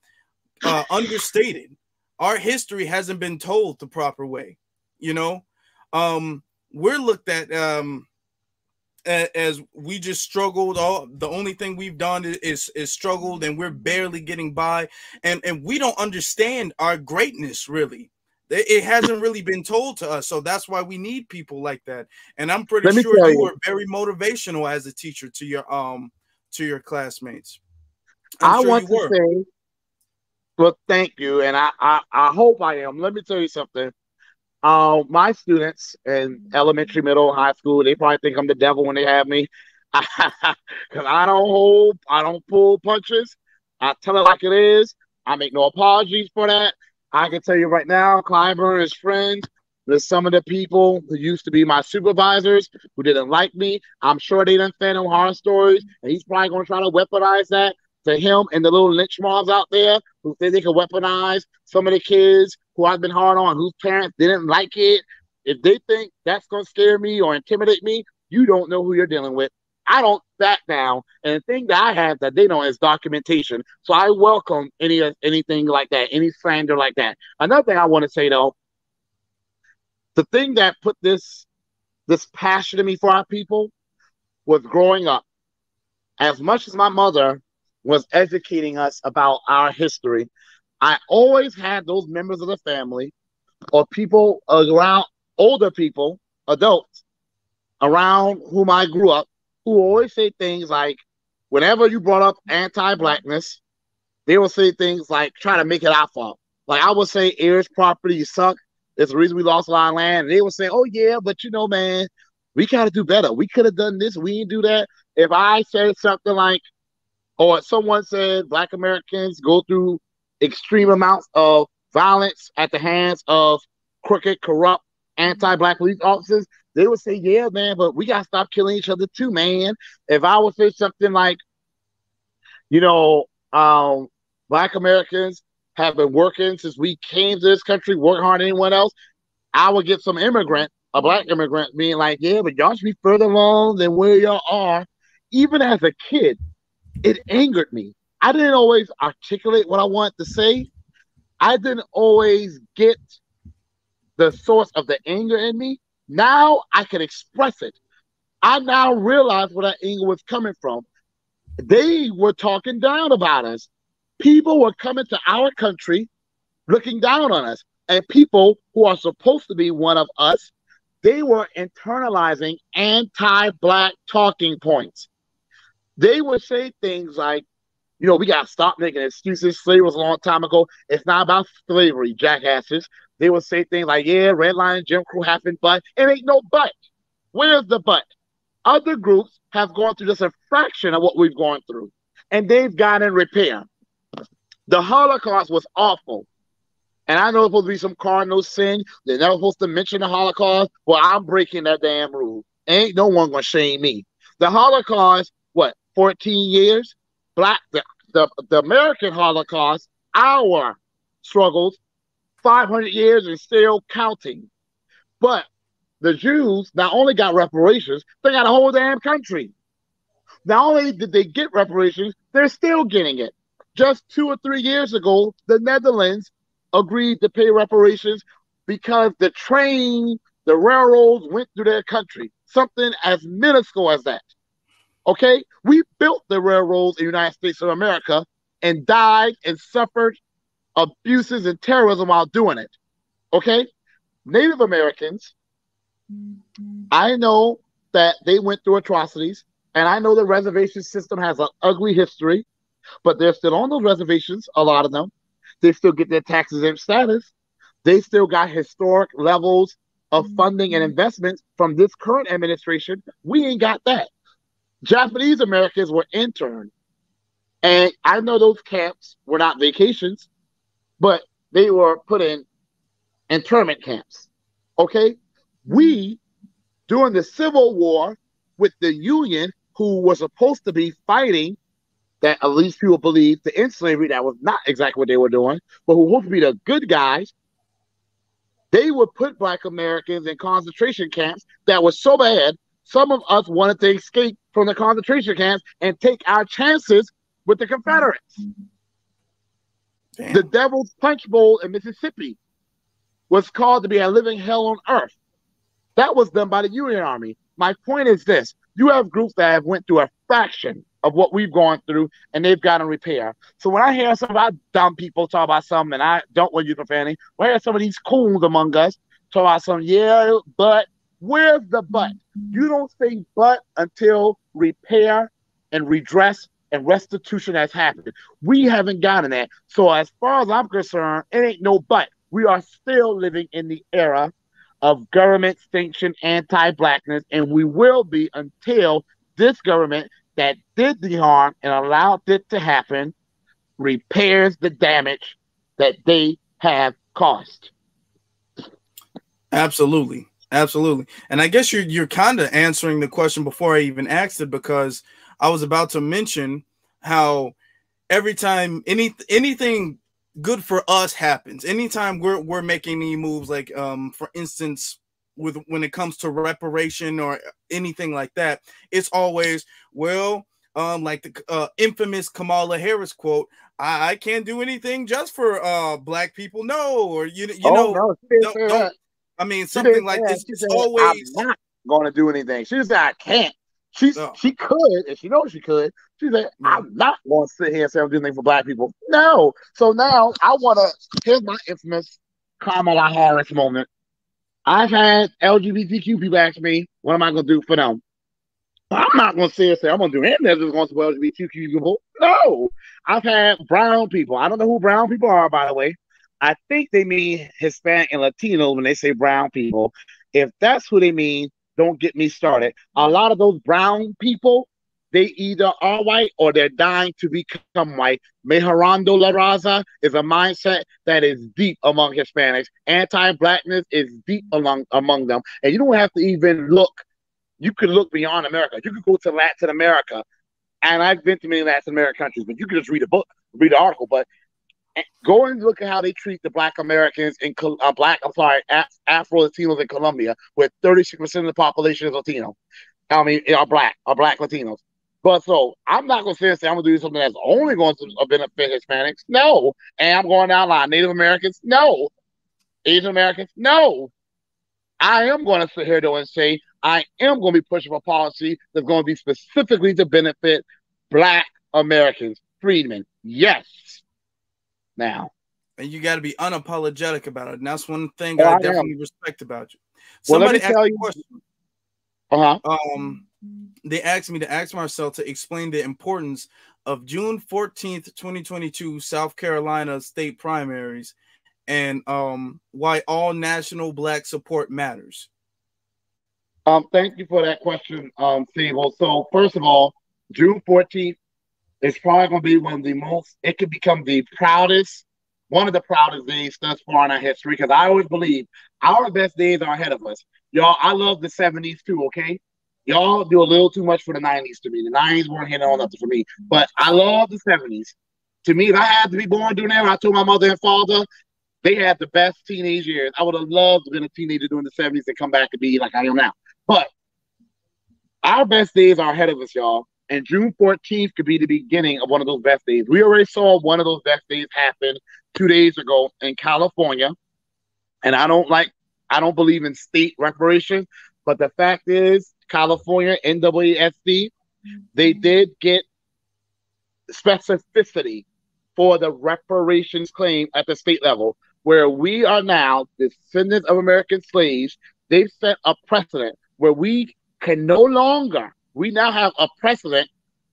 understated. Our history hasn't been told the proper way. You know, we're looked at as we just struggled. The only thing we've done is struggled, and we're barely getting by. And we don't understand our greatness, really. It hasn't really been told to us. So that's why we need people like that. And I'm pretty sure you were very motivational as a teacher to your classmates. I want to say, well, thank you. And I hope I am. Let me tell you something. My students in elementary, middle, high school, they probably think I'm the devil when they have me, because I don't pull punches. I tell it like it is. I make no apologies for that. I can tell you right now, Clyburn and his friends, there's some of the people who used to be my supervisors who didn't like me. I'm sure they didn't fan them horror stories, and he's probably going to try to weaponize that to him and the little lynch mobs out there who think they can weaponize some of the kids who I've been hard on, whose parents didn't like it. If they think that's going to scare me or intimidate me, you don't know who you're dealing with. I don't back down. And the thing that I have that they don't is documentation. So I welcome anything like that, any slander like that. Another thing I want to say though, the thing that put this passion in me for our people was growing up. As much as my mother was educating us about our history, I always had those members of the family or people around, older people, adults around whom I grew up, who always say things like, whenever you brought up anti-blackness, they will say things like, try to make it our fault. Like I would say, heirs property suck. It's the reason we lost a lot of land. And they would say, oh yeah, but you know, man, we got to do better. We could have done this. We didn't do that. If I said something like, or someone said Black Americans go through extreme amounts of violence at the hands of crooked, corrupt, anti-Black police officers, they would say, yeah, man, but we got to stop killing each other too, man. If I would say something like, you know, Black Americans have been working since we came to this country, working harder than anyone else, I would get some immigrant, a Black immigrant, being like, yeah, but y'all should be further along than where y'all are. Even as a kid, it angered me. I didn't always articulate what I wanted to say. I didn't always get the source of the anger in me. Now I can express it. I now realize where that anger was coming from. They were talking down about us. People were coming to our country looking down on us. And people who are supposed to be one of us, they were internalizing anti-Black talking points. They would say things like, you know, we got to stop making excuses. Slavery was a long time ago. It's not about slavery, jackasses. They would say things like, yeah, Red Line and Jim Crow happened, but it ain't no but. Where's the but? Other groups have gone through just a fraction of what we've gone through, and they've gotten in repair. The Holocaust was awful. And I know it's supposed to be some cardinal sin. They're never supposed to mention the Holocaust. Well, I'm breaking that damn rule. Ain't no one going to shame me. The Holocaust, what, 14 years? The American Holocaust, our struggles, 500 years and still counting. But the Jews not only got reparations, they got a whole damn country. Not only did they get reparations, they're still getting it. Just 2 or 3 years ago, the Netherlands agreed to pay reparations because the railroads went through their country. Something as minuscule as that. Okay? We built the railroads in the United States of America and died and suffered abuses and terrorism while doing it. Okay? Native Americans, I know that they went through atrocities, and I know the reservation system has an ugly history, but they're still on those reservations, a lot of them. They still get their tax exempt status. They still got historic levels of funding and investments from this current administration. We ain't got that. Japanese Americans were interned. And I know those camps were not vacations, but they were put in internment camps. Okay? We, during the Civil War with the Union, who was supposed to be fighting, that at least people believe, to end slavery, that was not exactly what they were doing, but who hoped to be the good guys, they would put Black Americans in concentration camps that was so bad, some of us wanted to escape from the concentration camps and take our chances with the Confederates. Damn. The Devil's Punch Bowl in Mississippi was called to be a living hell on earth. That was done by the Union Army. My point is this. You have groups that have went through a fraction of what we've gone through, and they've got to repair. So when I hear some of our dumb people talk about something, and I don't want you profanity, when I hear some of these coons among us talk about something, yeah, but where's the but? You don't say but until repair and redress and restitution has happened. We haven't gotten that. So as far as I'm concerned, it ain't no but. We are still living in the era of government sanctioned anti-blackness, and we will be until this government that did the harm and allowed it to happen repairs the damage that they have caused. Absolutely. Absolutely. And I guess you're kind of answering the question before I even asked it, because I was about to mention how every time anything good for us happens, anytime we're making any moves, like for instance, with when it comes to reparation or anything like that, it's always, well, like the infamous Kamala Harris quote, I can't do anything just for black people, no, or you Oh know, no, she didn't say don't, that. I mean, She didn't something say like that. this. She It's said, "I'm always not going to do anything." She said, "I can't." uh, She could, and she knows she could. She said, yeah. "I'm not going to sit here and say I'm doing anything for black people." No. So now I want to. Here's my infamous Kamala Harris moment. I've had LGBTQ people ask me, "What am I going to do for them?" I'm not going to sit here and say I'm going to do anything that's going to support LGBTQ people. No. I've had brown people. I don't know who brown people are, by the way. I think they mean Hispanic and Latino when they say brown people. If that's who they mean, don't get me started. A lot of those brown people, they either are white or they're dying to become white. Mejorando la raza is a mindset that is deep among Hispanics. Anti-blackness is deep among them. And you don't have to even look. You could look beyond America. You could go to Latin America. And I've been to many Latin American countries, but you could just read a book, read an article. But go and look at how they treat the Black Americans in Afro Latinos in Colombia, where 36% of the population is Latino. I mean, are black Latinos. But so I'm not going to say I'm going to do something that's only going to benefit Hispanics. No. And I'm going down line. Native Americans? No. Asian Americans? No. I am going to sit here though and say I am going to be pushing for policy that's going to be specifically to benefit Black Americans, freedmen. Yes. Now, And you got to be unapologetic about it. And that's one thing oh, I I definitely am. respect about you. Well, let me Somebody asked tell a you. question. Uh-huh. They asked me to ask Marcel to explain the importance of June 14th, 2022 South Carolina state primaries, and why all national Black support matters. Thank you for that question, Sable. So first of all, June 14th is probably going to be one of the most. It could become the proudest, one of the proudest days thus far in our history. Because I always believe our best days are ahead of us, y'all. I love the '70s too. Okay, y'all do a little too much for the '90s to me. The '90s weren't hitting on nothing for me, but I love the '70s. To me, if I had to be born during that, I told my mother and father they had the best teenage years. I would have loved to be a teenager during the '70s and come back to be like I am now. But our best days are ahead of us, y'all. And June 14th could be the beginning of one of those best days. We already saw one of those best days happen 2 days ago in California. And I don't believe in state reparations, but the fact is, California, NAASD, they did get specificity for the reparations claim at the state level, where we are now descendants of American slaves. They've set a precedent where we now have a precedent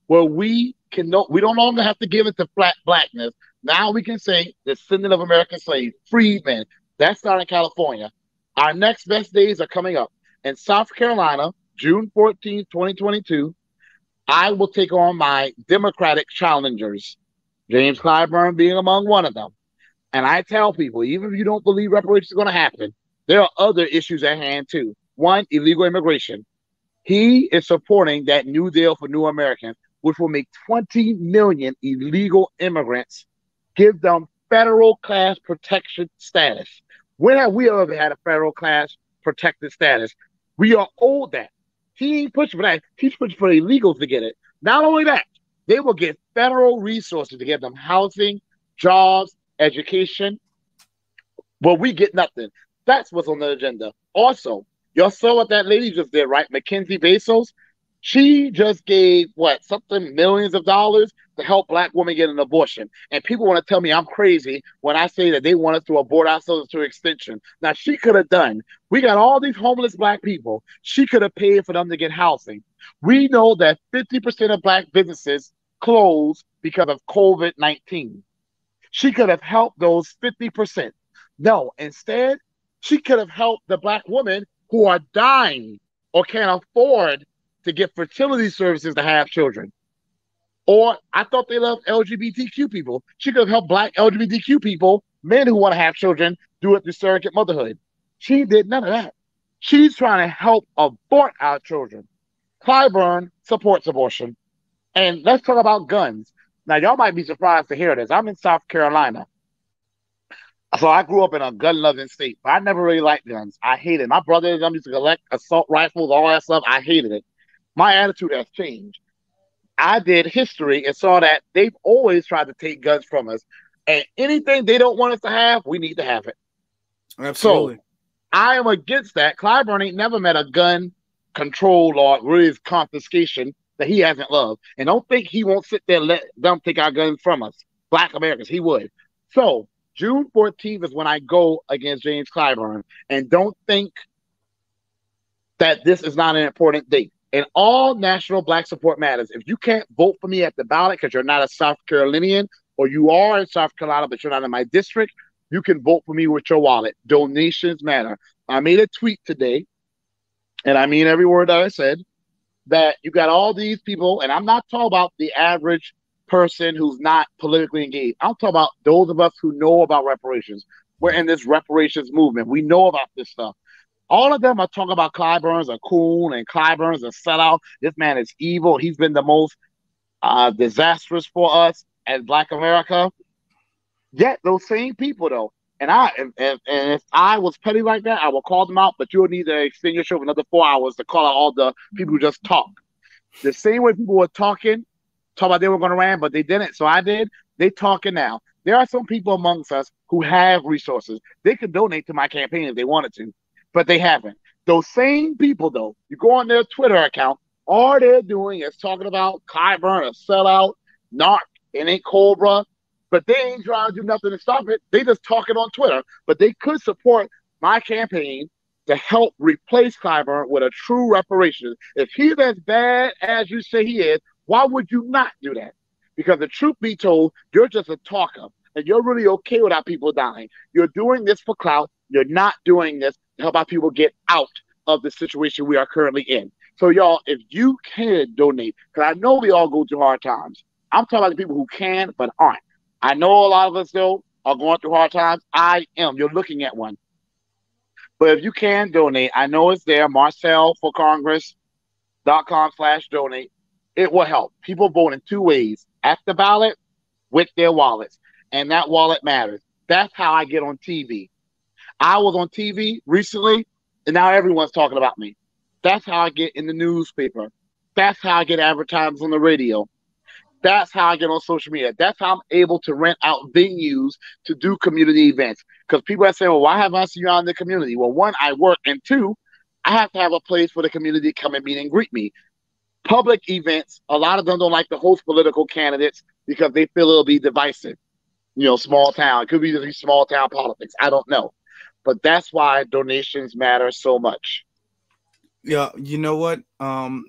where we don't longer have to give it to blackness. Now we can say descendant of American slaves, freedmen. That's not in California. Our next best days are coming up. In South Carolina, June 14th, 2022, I will take on my Democratic challengers, James Clyburn being among one of them. And I tell people, even if you don't believe reparations is going to happen, there are other issues at hand too. One, illegal immigration. He is supporting that New Deal for New Americans, which will make 20 million illegal immigrants, give them federal class protection status. When have we ever had a federal class protected status? We are owed that. He ain't pushing for that. He's pushing for the illegals to get it. Not only that, they will get federal resources to give them housing, jobs, education. Well, we get nothing. That's what's on the agenda. Also, y'all saw what that lady just did, right? Mackenzie Bezos. She just gave something millions of dollars to help Black women get an abortion. And people want to tell me I'm crazy when I say that they want us to abort ourselves to extinction. Now she could have done. We got all these homeless Black people. She could have paid for them to get housing. We know that 50% of Black businesses close because of COVID-19. She could have helped those 50%. No, instead, She could have helped the black women who are dying or can't afford to get fertility services to have children. Or I thought they loved LGBTQ people. She could have helped black LGBTQ people, men who want to have children, do it through surrogate motherhood. She did none of that. She's trying to help abort our children. Clyburn supports abortion. And let's talk about guns. Now, y'all might be surprised to hear this. I'm in South Carolina. So I grew up in a gun-loving state, but I never really liked guns. I hated it. My brother and them used to collect assault rifles, all that stuff. I hated it. My attitude has changed. I did history and saw that they've always tried to take guns from us. And anything they don't want us to have, we need to have it. Absolutely. So I am against that. Clyburn ain't never met a gun control law, really is confiscation that he hasn't loved. And don't think he won't sit there and let them take our guns from us. Black Americans, he would. So June 14th is when I go against James Clyburn. And don't think that this is not an important date. And all national black support matters. If you can't vote for me at the ballot because you're not a South Carolinian, or you are in South Carolina but you're not in my district, you can vote for me with your wallet. Donations matter. I made a tweet today, and I mean every word that I said, that you got all these people, and I'm not talking about the average person who's not politically engaged. I'm talking about those of us who know about reparations. We're in this reparations movement. We know about this stuff. All of them are talking about Clyburn's a coon and Clyburn's a sellout. This man is evil. He's been the most disastrous for us as Black America. Yet those same people, though, and if I was petty like that, I would call them out. But you'll need to extend your show for another 4 hours to call out all the people who just talk. The same way people were talking about they were going to rant, but they didn't. So I did. They talking now. There are some people amongst us who have resources. They could donate to my campaign if they wanted to, but they haven't. Those same people, though, you go on their Twitter account, all they're doing is talking about Clyburn, a sellout, narc, and ain't Cobra, but they ain't trying to do nothing to stop it. They just talking on Twitter, but they could support my campaign to help replace Clyburn with a true reparation. If he's as bad as you say he is, why would you not do that? Because the truth be told, you're just a talker, and you're really okay without people dying. You're doing this for clout. You're not doing this to help our people get out of the situation we are currently in. So, y'all, if you can donate, because I know we all go through hard times. I'm talking about the people who can but aren't. I know a lot of us, though, are going through hard times. I am. You're looking at one. But if you can donate, I know it's there, marcelforcongress.com/donate. It will help. People vote in two ways, at the ballot, with their wallets. And that wallet matters. That's how I get on TV. I was on TV recently, and now everyone's talking about me. That's how I get in the newspaper. That's how I get advertised on the radio. That's how I get on social media. That's how I'm able to rent out venues to do community events. Because people are saying, well, why haven't I seen you out in the community? Well, one, I work, and two, I have to have a place for the community to come and meet and greet me. Public events, a lot of them don't like to host political candidates because they feel it'll be divisive. You know, small town. It could be just small town politics. I don't know. But that's why donations matter so much. Yeah, you know what?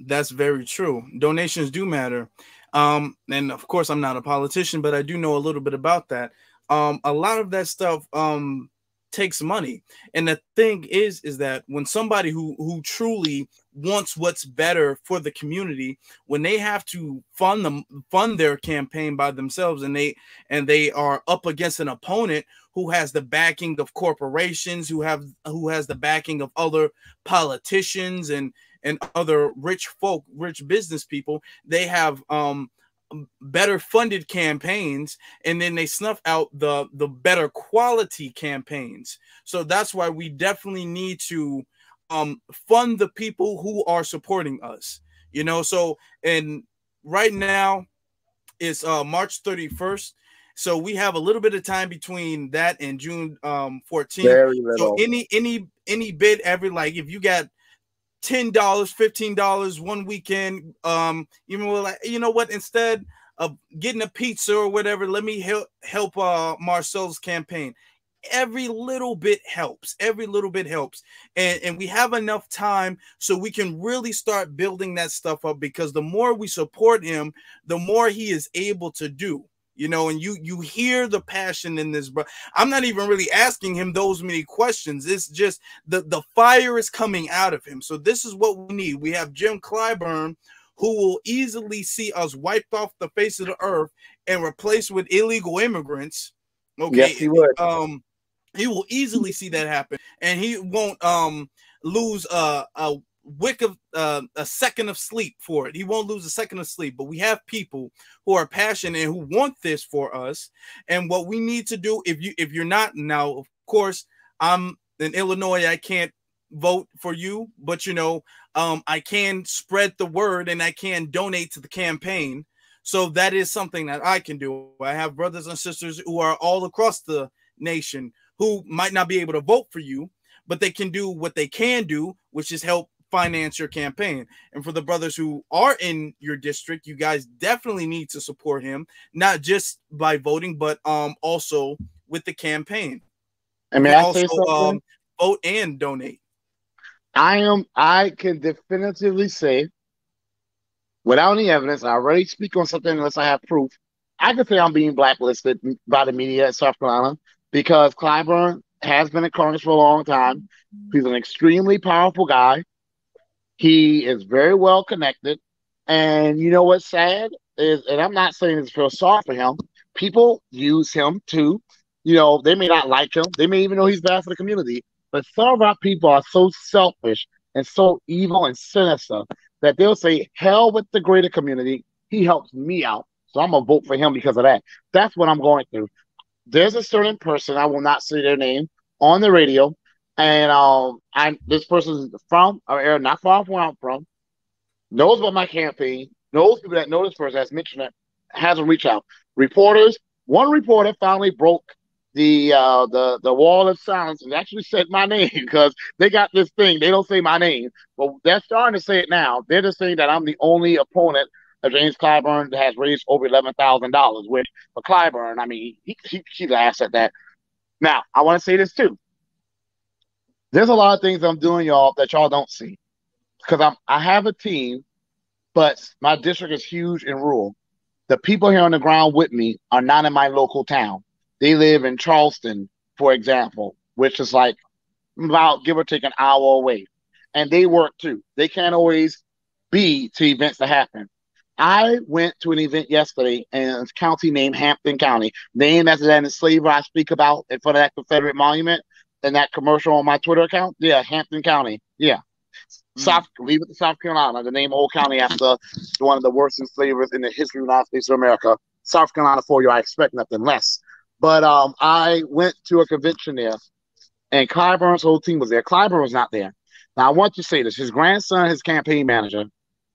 That's very true. Donations do matter. And of course, I'm not a politician, but I do know a little bit about that. A lot of that stuff takes money. And the thing is that when somebody who truly wants what's better for the community, when they have to fund their campaign by themselves, and they are up against an opponent who has the backing of corporations, who has the backing of other politicians and other rich business people, they have better funded campaigns, and then they snuff out the better quality campaigns. So that's why we definitely need to fund the people who are supporting us, you know. So, and right now it's March 31st, so we have a little bit of time between that and June 14th. Very little. So any bid, every, like, if you got $10, $15 one weekend, you know what, instead of getting a pizza or whatever, let me help Marcel's campaign. Every little bit helps. Every little bit helps. And we have enough time so we can really start building that stuff up, because the more we support him, the more he is able to do. you know, and you hear the passion in this, bro. I'm not even really asking him those many questions. It's just the fire is coming out of him. So this is what we need. We have Jim Clyburn, who will easily see us wiped off the face of the earth and replaced with illegal immigrants. Okay, Yes, he would. he will easily see that happen, and he won't lose a wick of a second of sleep for it. He won't lose a second of sleep. But we have people who are passionate and who want this for us. And what we need to do, if you're not, now of course I'm in Illinois, I can't vote for you, but you know, I can spread the word and I can donate to the campaign. So that is something that I can do. I have brothers and sisters who are all across the nation who might not be able to vote for you, but they can do what they can do, which is help finance your campaign. And for the brothers who are in your district, you guys definitely need to support him, not just by voting, but also with the campaign. And may I say something? Vote and donate. I can definitively say, without any evidence, I already speak on something unless I have proof. I can say I'm being blacklisted by the media in South Carolina because Clyburn has been in Congress for a long time. He's an extremely powerful guy. He is very well connected. And you know what's sad is, and I'm not saying this to feel sorry for him, people use him to, you know, they may not like him. They may even know he's bad for the community. But some of our people are so selfish and so evil and sinister that they'll say, hell with the greater community. He helps me out. So I'm going to vote for him because of that. That's what I'm going through. There's a certain person, I will not say their name, on the radio. And this person is from our area, not far from where I'm from, knows about my campaign, knows people that know this person, has mentioned it, hasn't reached out. One reporter finally broke the wall of silence and actually said my name because they got this thing. They don't say my name, but they're starting to say it now. They're just saying that I'm the only opponent of James Clyburn that has raised over $11,000, which for Clyburn, I mean, he's an asset at that. Now, I want to say this too. There's a lot of things I'm doing, y'all, that y'all don't see because I have a team, but my district is huge and rural. The people here on the ground with me are not in my local town. They live in Charleston, for example, which is like about give or take an hour away. And they work too. They can't always be to events that happen. I went to an event yesterday in a county named Hampton County, named after that enslaver I speak about in front of that Confederate monument and that commercial on my Twitter account. Yeah, Hampton County. Yeah. Leave it to South Carolina, the name Old County after one of the worst enslavers in the history of the United States of America. South Carolina for you, I expect nothing less. But I went to a convention there, and Clyburn's whole team was there. Clyburn was not there. Now, I want to say this. His grandson, his campaign manager,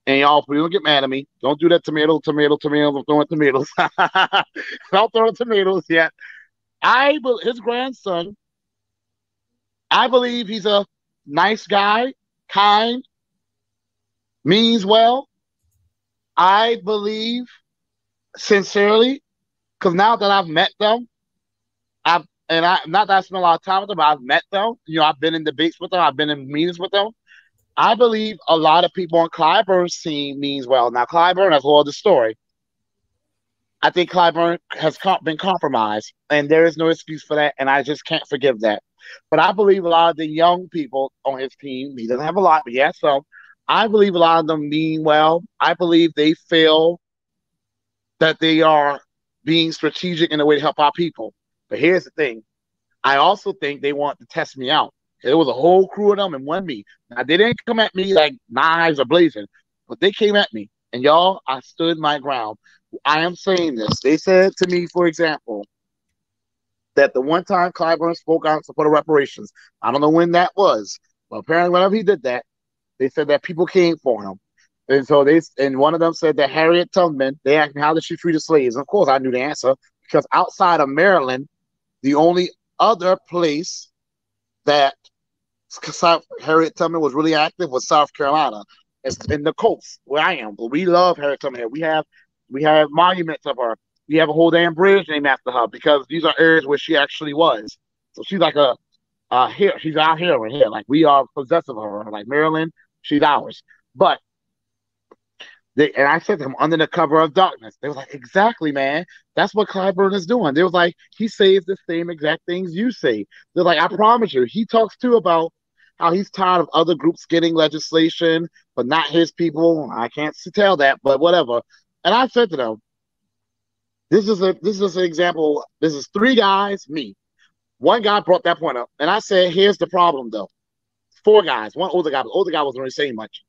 and y'all, please don't get mad at me. Don't do that tomato. I'm throwing tomatoes. Don't throw tomatoes yet. His grandson, I believe he's a nice guy, kind, means well. I believe sincerely, because now that I've met them, not that I spent a lot of time with them, but I've met them. You know, I've been in debates with them. I've been in meetings with them. I believe a lot of people on Clyburn's team means well. Now, Clyburn has told the story. I think Clyburn has been compromised, and there is no excuse for that, and I just can't forgive that. But I believe a lot of the young people on his team, he doesn't have a lot, but yes, some. I believe a lot of them mean well. I believe they feel that they are being strategic in a way to help our people. But here's the thing. I also think they want to test me out. There was a whole crew of them and one me. Now, they didn't come at me like knives are blazing, but they came at me. And y'all, I stood my ground. I am saying this. They said to me, for example, that the one time Clyburn spoke out in support of reparations, I don't know when that was, but apparently whenever he did that, they said that people came for him. And so one of them said that Harriet Tubman, they asked me, how did she treat the slaves? And of course, I knew the answer because outside of Maryland, the only other place that Harriet Tubman was really active was South Carolina. It's in the coast where I am. But we love Harriet Tubman here. We have monuments of her. We have a whole damn bridge named after her because these are areas where she actually was. So she's like she's our heroine here. Like we are possessive of her. Like Maryland, she's ours. But And I said to them, under the cover of darkness. They were like, exactly, man. That's what Clyburn is doing. They was like, he says the same exact things you say. They're like, I promise you. He talks too about how he's tired of other groups getting legislation, but not his people. I can't tell that, but whatever. And I said to them, this is an example. This is three guys, me. One guy brought that point up, and I said, here's the problem, though. Four guys, one older guy. The older guy wasn't really saying much.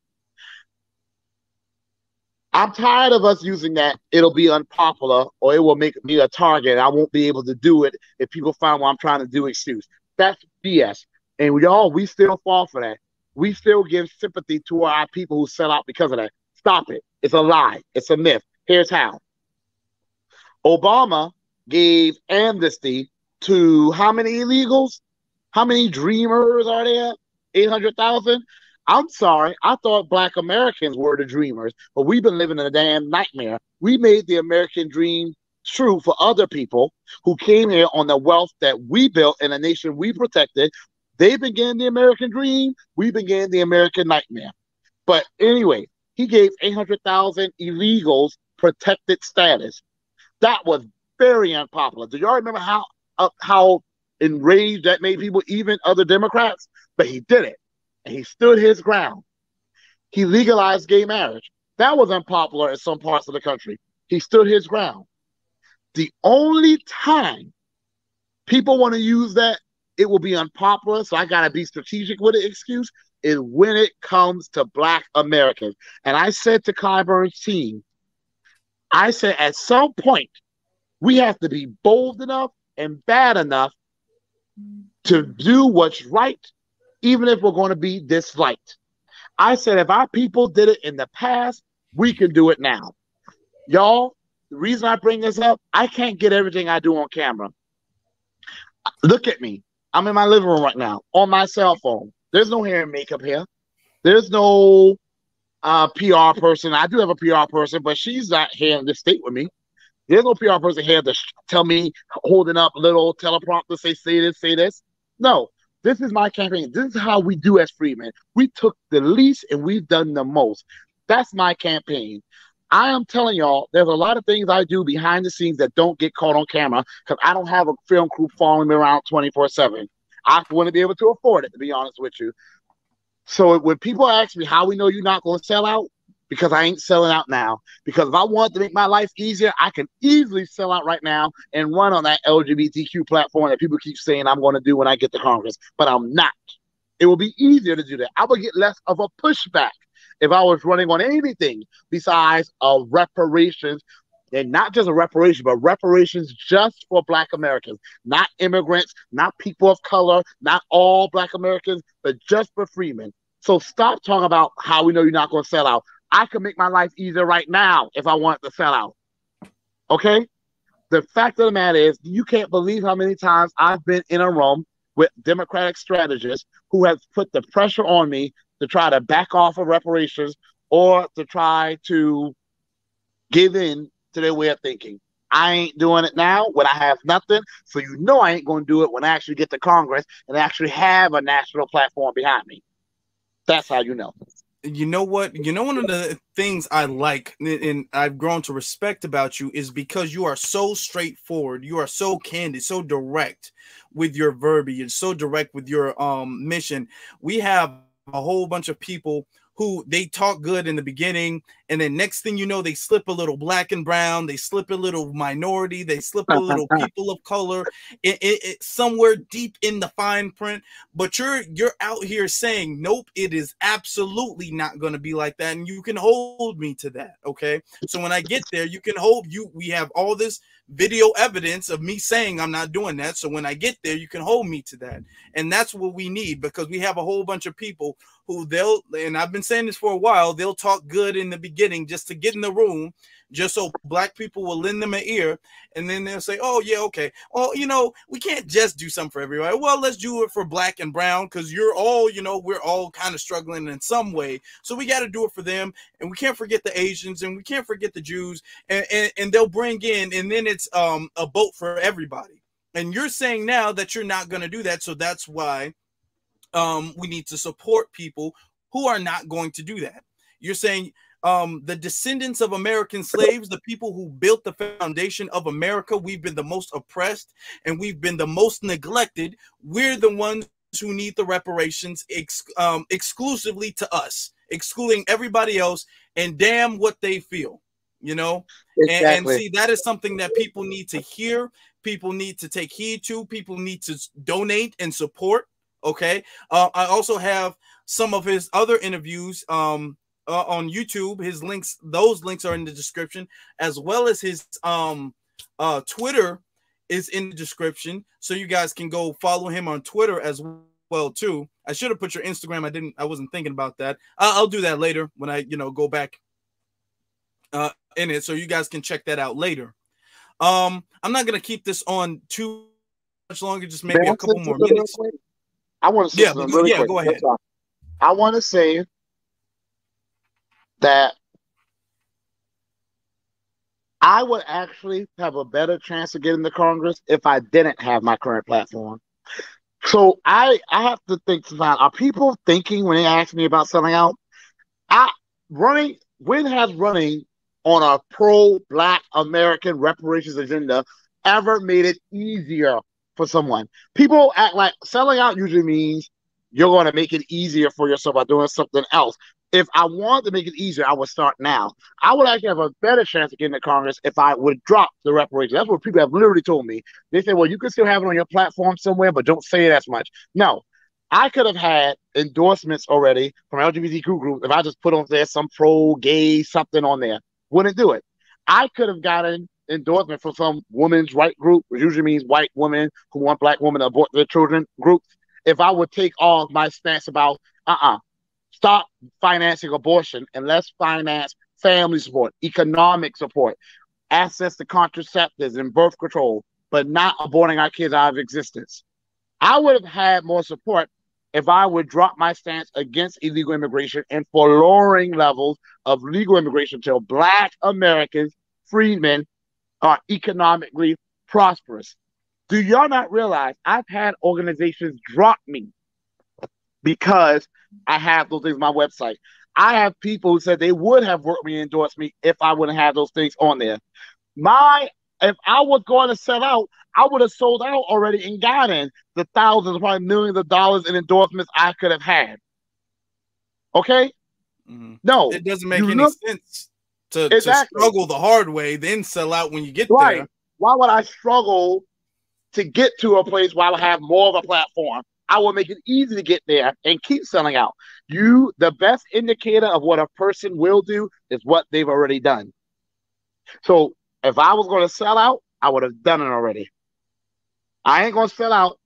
I'm tired of us using that. It'll be unpopular, or it will make me a target. I won't be able to do it if people find what I'm trying to do excuse. That's BS. And we still fall for that. We still give sympathy to our people who sell out because of that. Stop it. It's a lie. It's a myth. Here's how. Obama gave amnesty to how many illegals? How many dreamers are there? 800,000? I'm sorry. I thought Black Americans were the dreamers, but we've been living in a damn nightmare. We made the American dream true for other people who came here on the wealth that we built in a nation we protected. They began the American dream. We began the American nightmare. But anyway, he gave 800,000 illegals protected status. That was very unpopular. Do y'all remember how enraged that made people, even other Democrats? But he did it, and he stood his ground. He legalized gay marriage. That was unpopular in some parts of the country. He stood his ground. The only time people want to use that, it will be unpopular, so I got to be strategic with the excuse, is when it comes to Black Americans. And I said to Clyburn's team, I said, at some point, we have to be bold enough and bad enough to do what's right, even if we're going to be disliked. I said, if our people did it in the past, we can do it now. Y'all, the reason I bring this up, I can't get everything I do on camera. Look at me. I'm in my living room right now on my cell phone. There's no hair and makeup here. There's no PR person. I do have a PR person, but she's not here in this state with me. There's no PR person here to tell me, holding up a little teleprompter, say this, say this. No, this is my campaign. This is how we do as freemen. We took the least and we've done the most. That's my campaign. I am telling y'all, there's a lot of things I do behind the scenes that don't get caught on camera because I don't have a film crew following me around 24/7. I wouldn't be able to afford it, to be honest with you. So when people ask me how we know you're not going to sell out, because I ain't selling out now. Because if I want to make my life easier, I can easily sell out right now and run on that LGBTQ platform that people keep saying I'm going to do when I get to Congress. But I'm not. It will be easier to do that. I would get less of a pushback if I was running on anything besides reparations. And not just a reparation, but reparations just for Black Americans. Not immigrants, not people of color, not all Black Americans, but just for freemen. So stop talking about how we know you're not going to sell out. I can make my life easier right now if I want to sell out. Okay? The fact of the matter is, you can't believe how many times I've been in a room with Democratic strategists who have put the pressure on me to try to back off of reparations or to try to give in to their way of thinking. I ain't doing it now when I have nothing, so you know I ain't going to do it when I actually get to Congress and actually have a national platform behind me. That's how you know. You know what? You know, one of the things I like and I've grown to respect about you is because you are so straightforward. You are so candid, so direct with your verbiage, so direct with your mission. We have a whole bunch of people who they talk good in the beginning, and then next thing you know, they slip a little Black and brown, they slip a little minority, they slip a little people of color, it somewhere deep in the fine print. But you're out here saying, nope, it is absolutely not going to be like that, and you can hold me to that. Okay, so when I get there, you can hold you. We have all this video evidence of me saying I'm not doing that. So when I get there, you can hold me to that, and that's what we need, because we have a whole bunch of people who they'll, and I've been saying this for a while, they'll talk good in the beginning just to get in the room, just so Black people will lend them an ear, and then they'll say, oh yeah, okay, oh, you know, we can't just do something for everybody. Well, let's do it for Black and brown, because you're all, you know, we're all kind of struggling in some way, so we got to do it for them. And we can't forget the Asians, and we can't forget the Jews, and they'll bring in, and then it's a boat for everybody. And you're saying now that you're not going to do that, so that's why we need to support people who are not going to do that. You're saying the descendants of American slaves, the people who built the foundation of America, we've been the most oppressed and we've been the most neglected. We're the ones who need the reparations exclusively to us, excluding everybody else, and damn what they feel, you know? Exactly. And see, that is something that people need to hear. People need to take heed to. People need to donate and support. Okay. I also have some of his other interviews on YouTube. His links, those links are in the description, as well as his Twitter is in the description, so you guys can go follow him on Twitter as well too. I should have put your Instagram. I wasn't thinking about that. I'll do that later when I go back in it, so you guys can check that out later. I'm not gonna keep this on too much longer, just maybe a couple more minutes. I want to say something really quick. Go ahead. I want to say that I would actually have a better chance of getting to Congress if I didn't have my current platform. So I have to think sometimes, are people thinking when they ask me about selling out? When has running on a pro-Black American reparations agenda ever made it easier for someone? People act like selling out usually means you're going to make it easier for yourself by doing something else. If I wanted to make it easier, I would start now. I would actually have a better chance of getting to Congress if I would drop the reparations. That's what people have literally told me. They say, well, you can still have it on your platform somewhere, but don't say it as much. No, I could have had endorsements already from LGBTQ groups if I just put on there some pro-gay something on there. Wouldn't do it. I could have gotten endorsement from some women's right group, which usually means white women who want Black women to abort their children groups, if I would take off my stance about, stop financing abortion and let's finance family support, economic support, access to contraceptives and birth control, but not aborting our kids out of existence. I would have had more support if I would drop my stance against illegal immigration and for lowering levels of legal immigration until Black Americans, freedmen, are economically prosperous. Do y'all not realize I've had organizations drop me because I have those things on my website? I have people who said they would have worked me and endorsed me if I wouldn't have those things on there. If I was going to sell out, I would have sold out already and gotten the thousands, probably millions of dollars in endorsements I could have had. Okay? Mm-hmm. No. It doesn't make any sense to struggle the hard way, then sell out when you get there. Why would I struggle to get to a place where I would have more of a platform? I will make it easy to get there and keep selling out. The best indicator of what a person will do is what they've already done. So if I was going to sell out, I would have done it already. I ain't going to sell out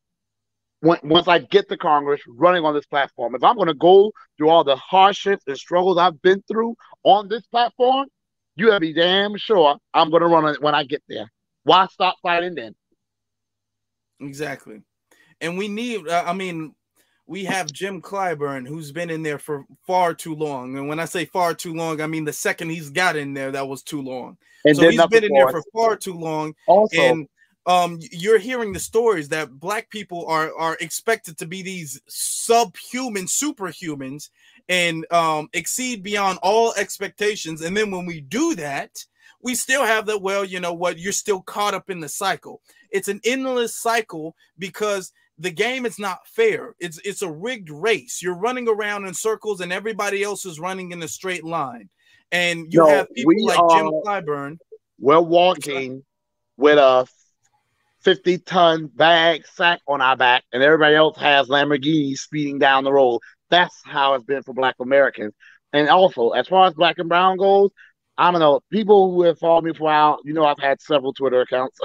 once I get to Congress running on this platform. If I'm going to go through all the hardships and struggles I've been through on this platform, you gotta be damn sure I'm going to run it when I get there. Why stop fighting then? Exactly. And we need, we have Jim Clyburn, who's been in there for far too long. And when I say far too long, I mean the second he's got in there, that was too long. And so he's been in there for far too long. Also, and you're hearing the stories that Black people are expected to be these subhuman superhumans and exceed beyond all expectations. And then when we do that, we still have that, well, you know what, you're still caught up in the cycle. It's an endless cycle because the game is not fair. It's a rigged race. You're running around in circles and everybody else is running in a straight line. And you have people like Jim Clyburn. We're walking with a 50-ton bag sack on our back, and everybody else has Lamborghinis speeding down the road. That's how it's been for Black Americans. And also, as far as Black and Brown goes, I don't know. People who have followed me for a while, I've had several Twitter accounts.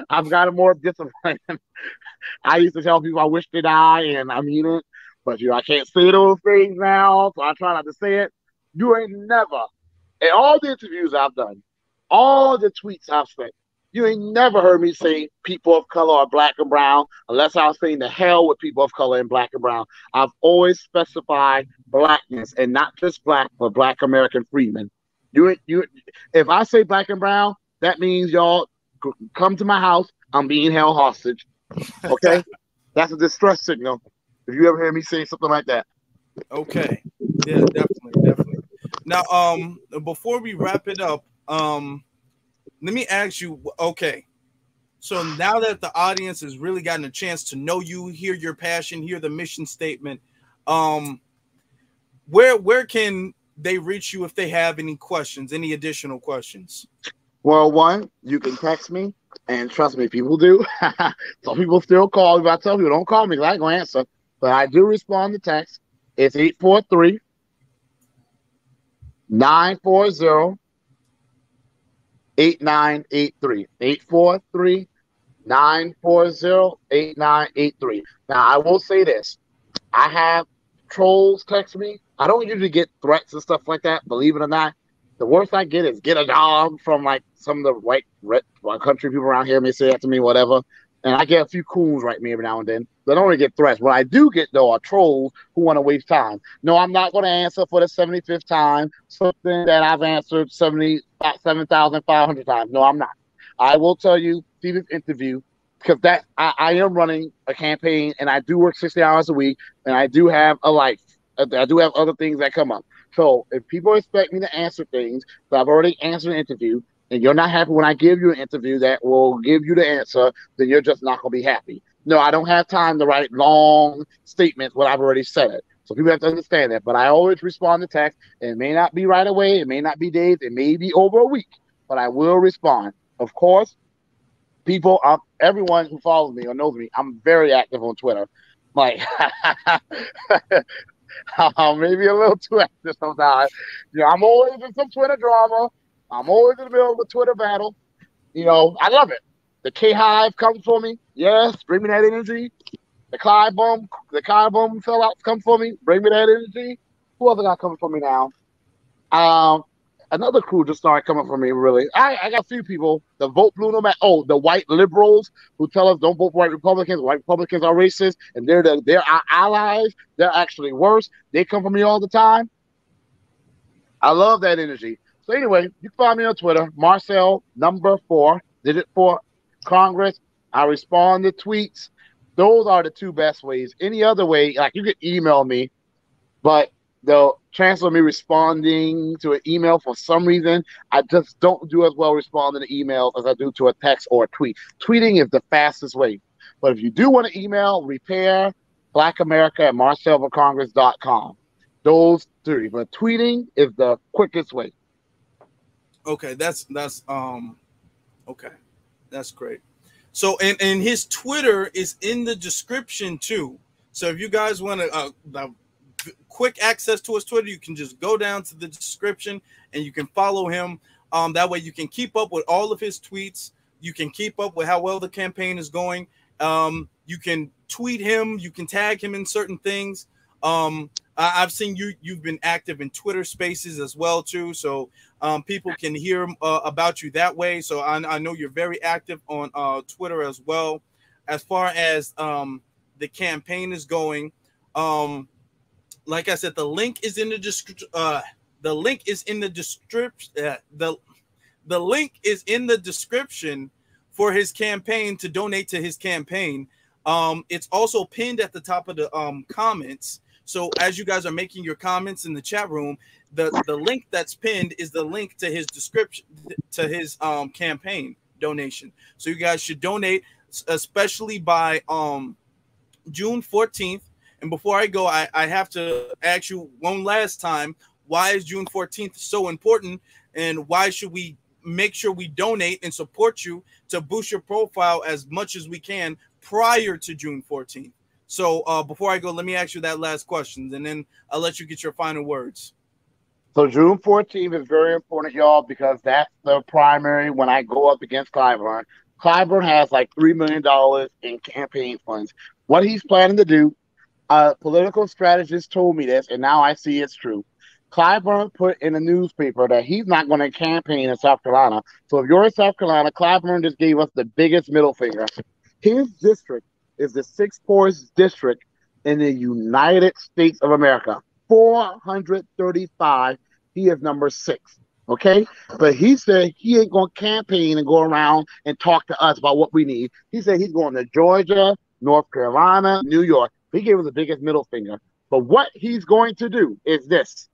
I've gotten more discipline. I used to tell people I wish they die, and I mean it. But I can't say those things now, so I try not to say it. You ain't never, in all the interviews I've done, all the tweets I've sent, you ain't never heard me say people of color are Black and brown, unless I was saying the hell with people of color and Black and brown. I've always specified Blackness, and not just Black, but Black American freedmen. If I say Black and brown, that means y'all come to my house. I'm being held hostage. Okay? That's a distress signal. If you ever hear me say something like that. Okay. Yeah, definitely. Now, before we wrap it up, let me ask you. Okay, so now that the audience has really gotten a chance to know you, hear your passion, hear the mission statement, where can they reach you if they have any questions, any additional questions? Well, one, you can text me, and trust me, people do. Some people still call me, but I tell people don't call me because I ain't gonna answer. But I do respond to text. It's 843-940-8983. 843-940-8983. Now, I will say this. I have trolls text me. I don't usually get threats and stuff like that, believe it or not. The worst I get is get a job from like some of the white country people around here may say that to me, whatever. And I get a few coons write me every now and then. But I don't really get threats. What I do get though are trolls who want to waste time. No, I'm not going to answer for the 75th time something that I've answered 7,500 times. No, I'm not. I will tell you, see this interview, because I am running a campaign and I do work 60 hours a week and I do have a life. I do have other things that come up. So if people expect me to answer things that I've already answered an interview and you're not happy when I give you an interview that will give you the answer, then you're just not going to be happy. No, I don't have time to write long statements when I've already said it. So people have to understand that. But I always respond to text. It may not be right away. It may not be days. It may be over a week. But I will respond. Of course, people, everyone who follows me or knows me, I'm very active on Twitter. Like, maybe a little too active sometimes. You know, I'm always in some Twitter drama. I'm always in the middle of a Twitter battle. You know, I love it. The K Hive comes for me. Yes, bring me that energy. The Clyde Bomb sellouts come for me. Bring me that energy. Who else got coming for me now? Another crew just started coming for me, really. I got a few people. The vote blue no matter. Oh, the white liberals who tell us don't vote for white Republicans. White Republicans are racist, and they're our allies. They're actually worse. They come for me all the time. I love that energy. So anyway, you can find me on Twitter, Marcel #4, digit 4, Congress. I respond to tweets. Those are the two best ways. Any other way, like you can email me, but the chance of me responding to an email, for some reason, I just don't do as well responding to emails as I do to a text or a tweet. Tweeting is the fastest way. But if you do want to email, repair blackamerica@marcelforcongress.com. Those three. But tweeting is the quickest way. Okay, that's okay. That's great. So and his Twitter is in the description too. So if you guys want to quick access to his Twitter, you can just go down to the description and you can follow him. That way you can keep up with all of his tweets. You can keep up with how well the campaign is going. You can tweet him. You can tag him in certain things. I've seen you've been active in Twitter Spaces as well too. So people can hear about you that way. So I know you're very active on Twitter as well. As far as the campaign is going, like I said, the link is in the description. The link is in the description. The link is in the description for his campaign to donate to his campaign. It's also pinned at the top of the comments. So as you guys are making your comments in the chat room, the link that's pinned is the link to his description, to his campaign donation. So you guys should donate, especially by June 14th. And before I go, I have to ask you one last time, why is June 14th so important? And why should we make sure we donate and support you to boost your profile as much as we can prior to June 14th? So before I go, let me ask you that last question, and then I'll let you get your final words. So June 14th is very important, y'all, because that's the primary when I go up against Clyburn. Clyburn has like $3 million in campaign funds. What he's planning to do, a political strategist told me this, and now I see it's true. Clyburn put in a newspaper that he's not going to campaign in South Carolina. So if you're in South Carolina, Clyburn just gave us the biggest middle finger. His district is the sixth poorest district in the United States of America. 435. He is number 6. Okay? But he said he ain't going to campaign and go around and talk to us about what we need. He said he's going to Georgia, North Carolina, New York. He gave us the biggest middle finger. But what he's going to do is this.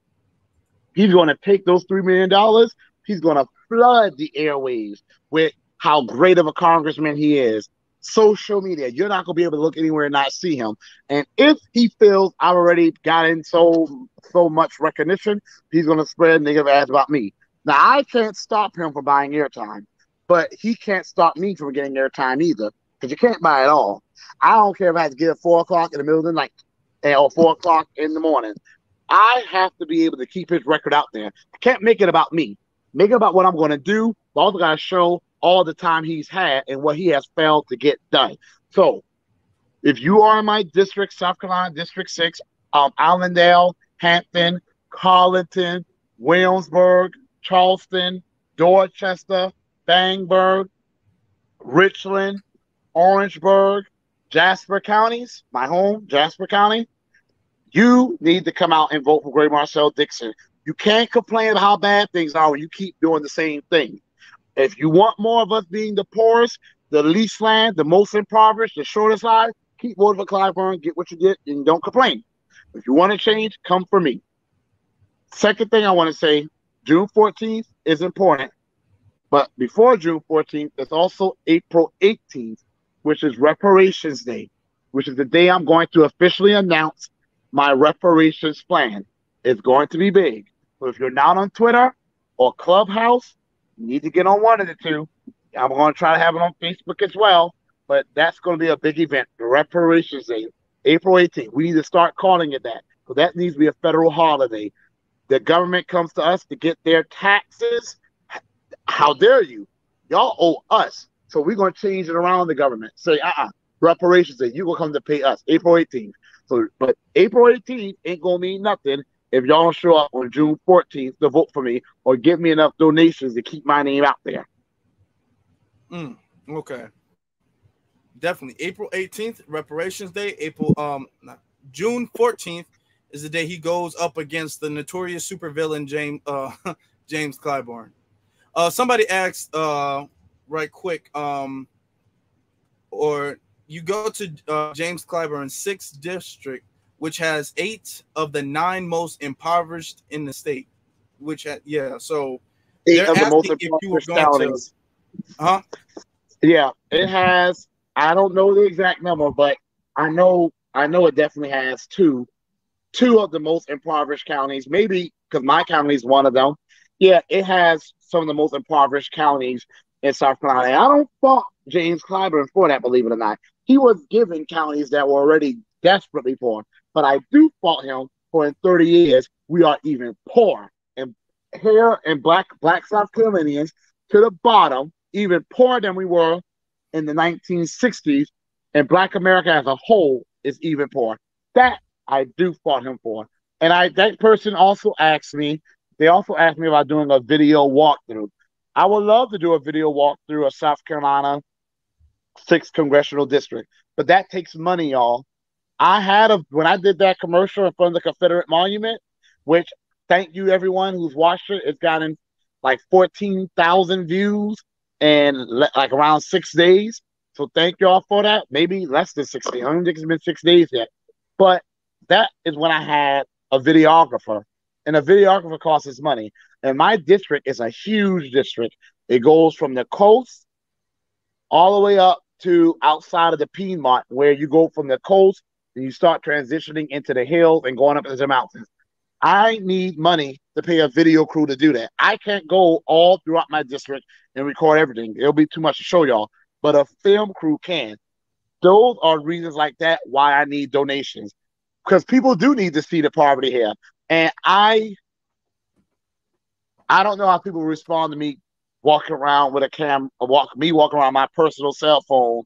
He's going to take those $3 million. He's going to flood the airwaves with how great of a congressman he is. Social media, you're not going to be able to look anywhere and not see him. And if he feels I've already gotten so much recognition, he's going to spread negative ads about me. Now, I can't stop him from buying airtime, but he can't stop me from getting airtime either, because you can't buy it all. I don't care if I have to get at 4 o'clock in the middle of the night or 4 o'clock in the morning. I have to be able to keep his record out there. I can't make it about me. Make it about what I'm going to do. I also got to show all the time he's had and what he has failed to get done. So if you are in my district, South Carolina, District 6, Allendale, Hampton, Carleton, Williamsburg, Charleston, Dorchester, Bangburg, Richland, Orangeburg, Jasper counties, my home, Jasper County, you need to come out and vote for Great Marcel Dixon. You can't complain about how bad things are when you keep doing the same thing. If you want more of us being the poorest, the least land, the most impoverished, the shortest life, keep voting for Clyburn, get what you get, and don't complain. If you want to change, come for me. Second thing I want to say, June 14th is important. But before June 14th, there's also April 18th, which is Reparations Day, which is the day I'm going to officially announce my reparations plan. It's going to be big. So if you're not on Twitter or Clubhouse, you need to get on one of the two. I'm going to try to have it on Facebook as well, but that's going to be a big event. The Reparations Day, April 18th. We need to start calling it that. So that needs to be a federal holiday. The government comes to us to get their taxes. How dare you? Y'all owe us. So we're going to change it around the government. Say, reparations day. You're going to come to pay us. April 18th. So, but April 18th ain't going to mean nothing if y'all don't show up on June 14th to vote for me or give me enough donations to keep my name out there. Okay. Definitely. April 18th, Reparations Day. June 14th is the day he goes up against the notorious supervillain James Clyburn. Somebody asked right quick, or you go to James Clyburn's 6th district, which has 8 of the 9 most impoverished in the state. So 8 of the most impoverished counties. Yeah, it has. I don't know the exact number, but I know it definitely has two of the most impoverished counties. Maybe because my county is one of them. Yeah, it has some of the most impoverished counties in South Carolina. I don't fault James Clyburn for that, believe it or not. He was given counties that were already desperately poor, but I do fault him for in 30 years we are even poor. And here in black South Carolinians to the bottom, even poorer than we were in the 1960s, and Black America as a whole is even poor. That I do fault him for. And that person also asked me. They also asked me about doing a video walkthrough. I would love to do a video walkthrough of South Carolina 6th Congressional District, but that takes money, y'all. When I did that commercial in front of the Confederate Monument, which thank you everyone who's watched it. It's gotten like 14,000 views in like around 6 days. So thank y'all for that. Maybe less than 6 days. I don't think it's been 6 days yet. But that is when I had a videographer. And a videographer costs us money. And my district is a huge district. It goes from the coast all the way up to outside of the Piedmont, where you go from the coast and you start transitioning into the hills and going up into the mountains. I need money to pay a video crew to do that. I can't go all throughout my district and record everything. It'll be too much to show y'all. But a film crew can. Those are reasons like that why I need donations. Because people do need to see the poverty here. And I don't know how people respond to me walking around with a camera, walking around my personal cell phone.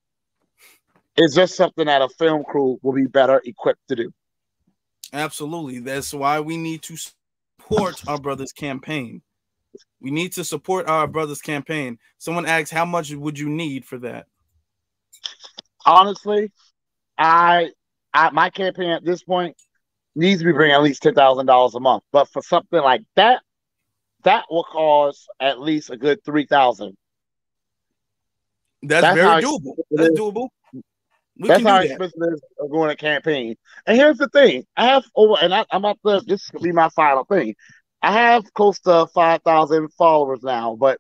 It's just something that a film crew will be better equipped to do. Absolutely. That's why we need to support our brother's campaign. We need to support our brother's campaign. Someone asked, how much would you need for that? Honestly, my campaign at this point needs to be bringing at least $10,000 a month. But for something like that, that will cost at least a good $3,000. That's very doable. That's doable. That's how expensive it is of going to campaign. And here's the thing: I'm about to. This could be my final thing. I have close to 5,000 followers now, but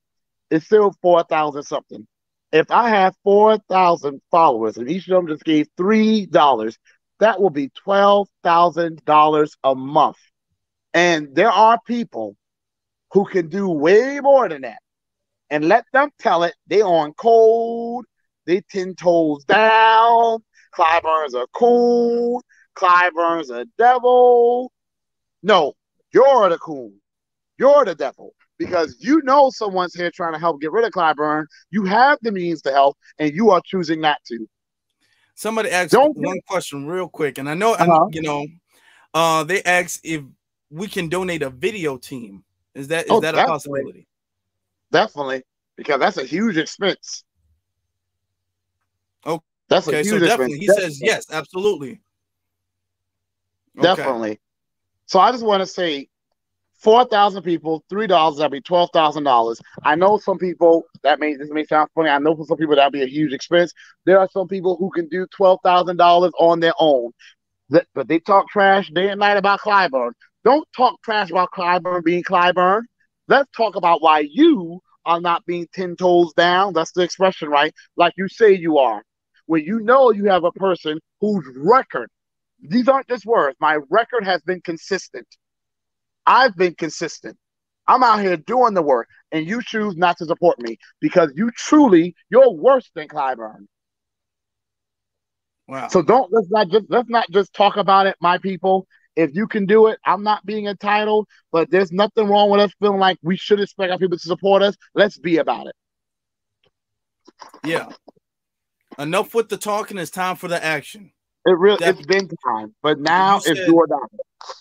it's still 4,000 something. If I have 4,000 followers and each of them just gave $3, that will be $12,000 a month. And there are people who can do way more than that. And let them tell it, they on code, they 10 toes down, Clyburn's a coon, Clyburn's a devil. No, you're the coon. You're the devil. Because you know someone's here trying to help get rid of Clyburn. You have the means to help, and you are choosing not to. Somebody asked one question real quick, and I know, you know, they asked if we can donate a video team. Is that a possibility? Definitely, because that's a huge expense. Okay, that's a huge so definitely. Expense. He says yes, absolutely. Okay. Definitely. So I just want to say, 4,000 people, $3, that'd be $12,000. I know some people this may sound funny. I know for some people that'd be a huge expense. There are some people who can do $12,000 on their own, but they talk trash day and night about Clyburn. Don't talk trash about Clyburn being Clyburn. Let's talk about why you are not being 10 toes down. That's the expression, right? Like you say you are. When you know you have a person whose record, these aren't just words, my record has been consistent. I've been consistent. I'm out here doing the work, and you choose not to support me because you're worse than Clyburn. Wow. So let's not just talk about it, my people. If you can do it, I'm not being entitled, but there's nothing wrong with us feeling like we should expect our people to support us. Let's be about it. Yeah. Enough with the talking. It's time for the action. It's been time, but now it's your time.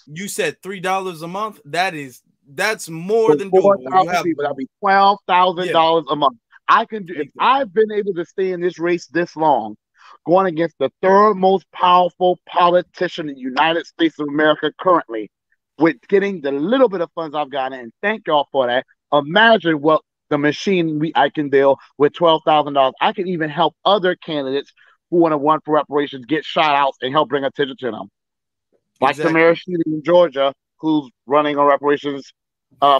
You said $3 a month. That's more than doable. That'll be $12,000 a month. I can do. If I've been able to stay in this race this long, going against the third most powerful politician in the United States of America currently, with getting the little bit of funds I've gotten, and thank y'all for that. Imagine what the machine I can build with $12,000. I can even help other candidates who want to run for reparations get shout outs and help bring attention to them. Like Tamara Sheedy in Georgia, who's running a reparations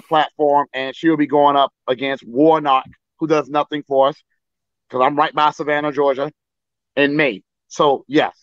platform, and she'll be going up against Warnock, who does nothing for us, because I'm right by Savannah, Georgia, in May. So, yes.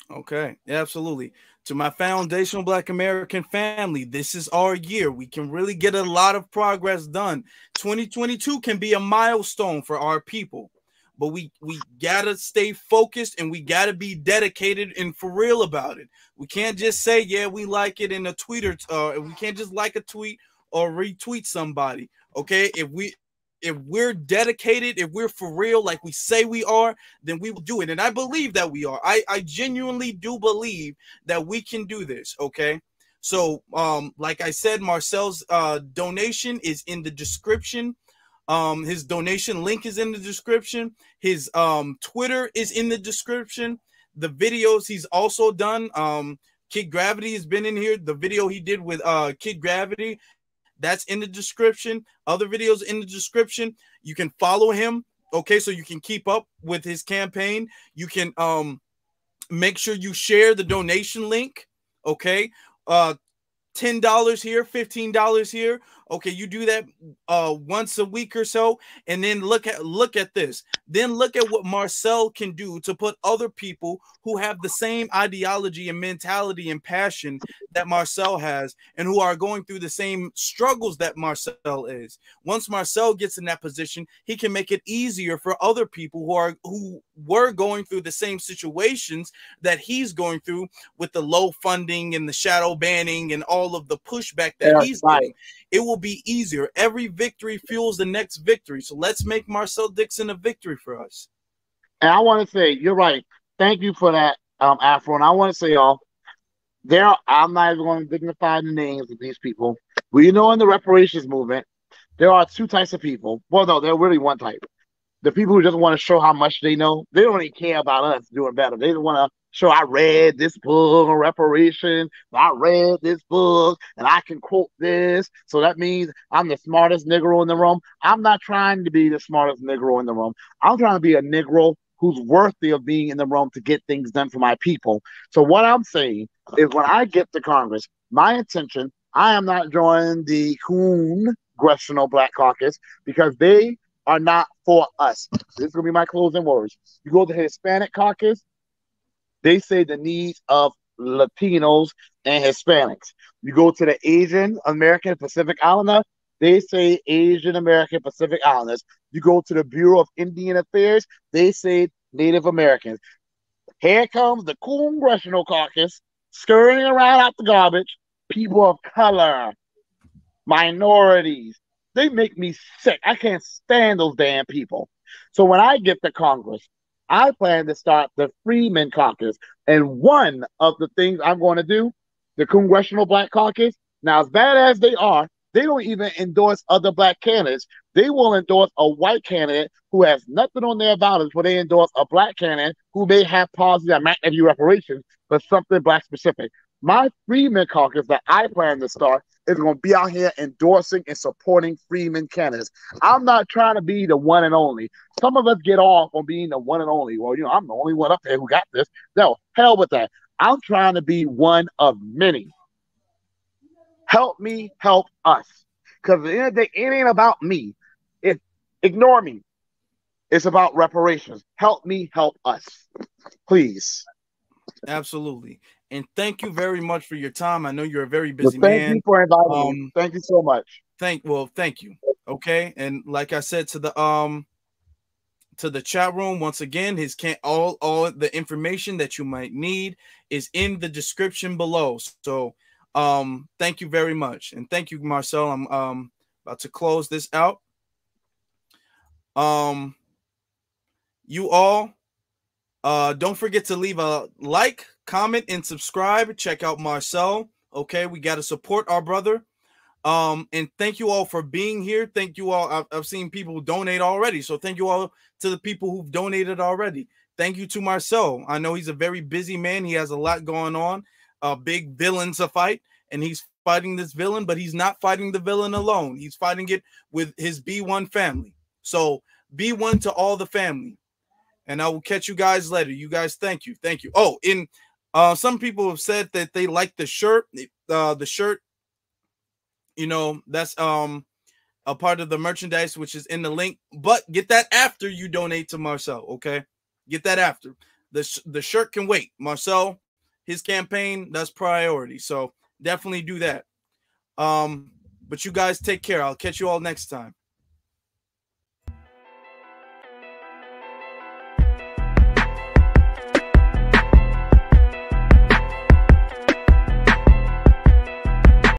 Okay, absolutely. To my foundational Black American family, this is our year. We can really get a lot of progress done. 2022 can be a milestone for our people. But we gotta stay focused, and we gotta be dedicated and for real about it. We can't just say, yeah, we like it in a tweet, or we can't just like a tweet or retweet somebody. Okay, if we're dedicated, if we're for real, like we say we are, then we will do it. And I believe that we are. I genuinely do believe that we can do this. Okay. So like I said, Marcel's donation is in the description. His donation link is in the description. His Twitter is in the description. The videos he's also done, Kid Gravity has been in here. The video he did with Kid Gravity, that's in the description. Other videos in the description. You can follow him, okay, so you can keep up with his campaign. You can make sure you share the donation link, okay? $10 here, $15 here. Okay, you do that once a week or so, and then look at this. Then look at what Marcel can do to put other people who have the same ideology and mentality and passion that Marcel has, and who are going through the same struggles that Marcel is. Once Marcel gets in that position, he can make it easier for other people who were going through the same situations that he's going through, with the low funding and the shadow banning and all of the pushback that he's getting. It will be easier. Every victory fuels the next victory. So let's make Marcel Dixon a victory for us. And I want to say, you're right. Thank you for that, Afro. And I want to say, y'all, I'm not even going to dignify the names of these people. We know in the reparations movement, there are two types of people. Well, no, there's really one type. The people who just want to show how much they know. They don't even care about us doing better. They just want to show, I read this book on reparations. I read this book, and I can quote this. So that means I'm the smartest Negro in the room. I'm not trying to be the smartest Negro in the room. I'm trying to be a Negro who's worthy of being in the room to get things done for my people. So what I'm saying is, when I get to Congress, my intention, I am not joining the Congressional Black Caucus because they are not for us. This is going to be my closing words. You go to the Hispanic Caucus, they say the needs of Latinos and Hispanics. You go to the Asian American Pacific Islander, they say Asian American Pacific Islanders. You go to the Bureau of Indian Affairs, they say Native Americans. Here comes the Congressional Caucus, scurrying around out the garbage. People of color, minorities. They make me sick. I can't stand those damn people. So when I get to Congress, I plan to start the Freeman Caucus. And one of the things I'm going to do, the Congressional Black Caucus, now as bad as they don't even endorse other black candidates. They will endorse a white candidate who has nothing on their ballots, but they endorse a black candidate who may have policies that might give you reparations, but something black specific. My Freeman Caucus that I plan to start is going to be out here endorsing and supporting Freeman candidates. I'm not trying to be the one and only. Some of us get off on being the one and only. Well, I'm the only one up there who got this. No, hell with that. I'm trying to be one of many. Help me, help us. Because at the end of the day, it ain't about me. Ignore me. It's about reparations. Help me, help us. Please. Absolutely. And thank you very much for your time. I know you're a very busy thank man. You for inviting me. Thank you so much. Thank you. Okay. And like I said to the chat room, once again, all the information that you might need is in the description below. So thank you very much. And thank you, Marcel. I'm about to close this out. You all don't forget to leave a like, comment, and subscribe. Check out Marcel. Okay, we got to support our brother. And thank you all for being here. Thank you all. I've seen people donate already. So thank you all to the people who've donated already. Thank you to Marcel. I know he's a very busy man. He has a lot going on, a big villain to fight, and he's fighting this villain, but he's not fighting the villain alone. He's fighting it with his B1 family. So B1 to all the family. And I will catch you guys later. You guys, thank you. Thank you. Oh, some people have said that they like the shirt. The shirt, that's a part of the merchandise, which is in the link. But get that after you donate to Marcel, okay? Get that after. The shirt can wait. Marcel, his campaign, that's priority. So definitely do that. But you guys take care. I'll catch you all next time.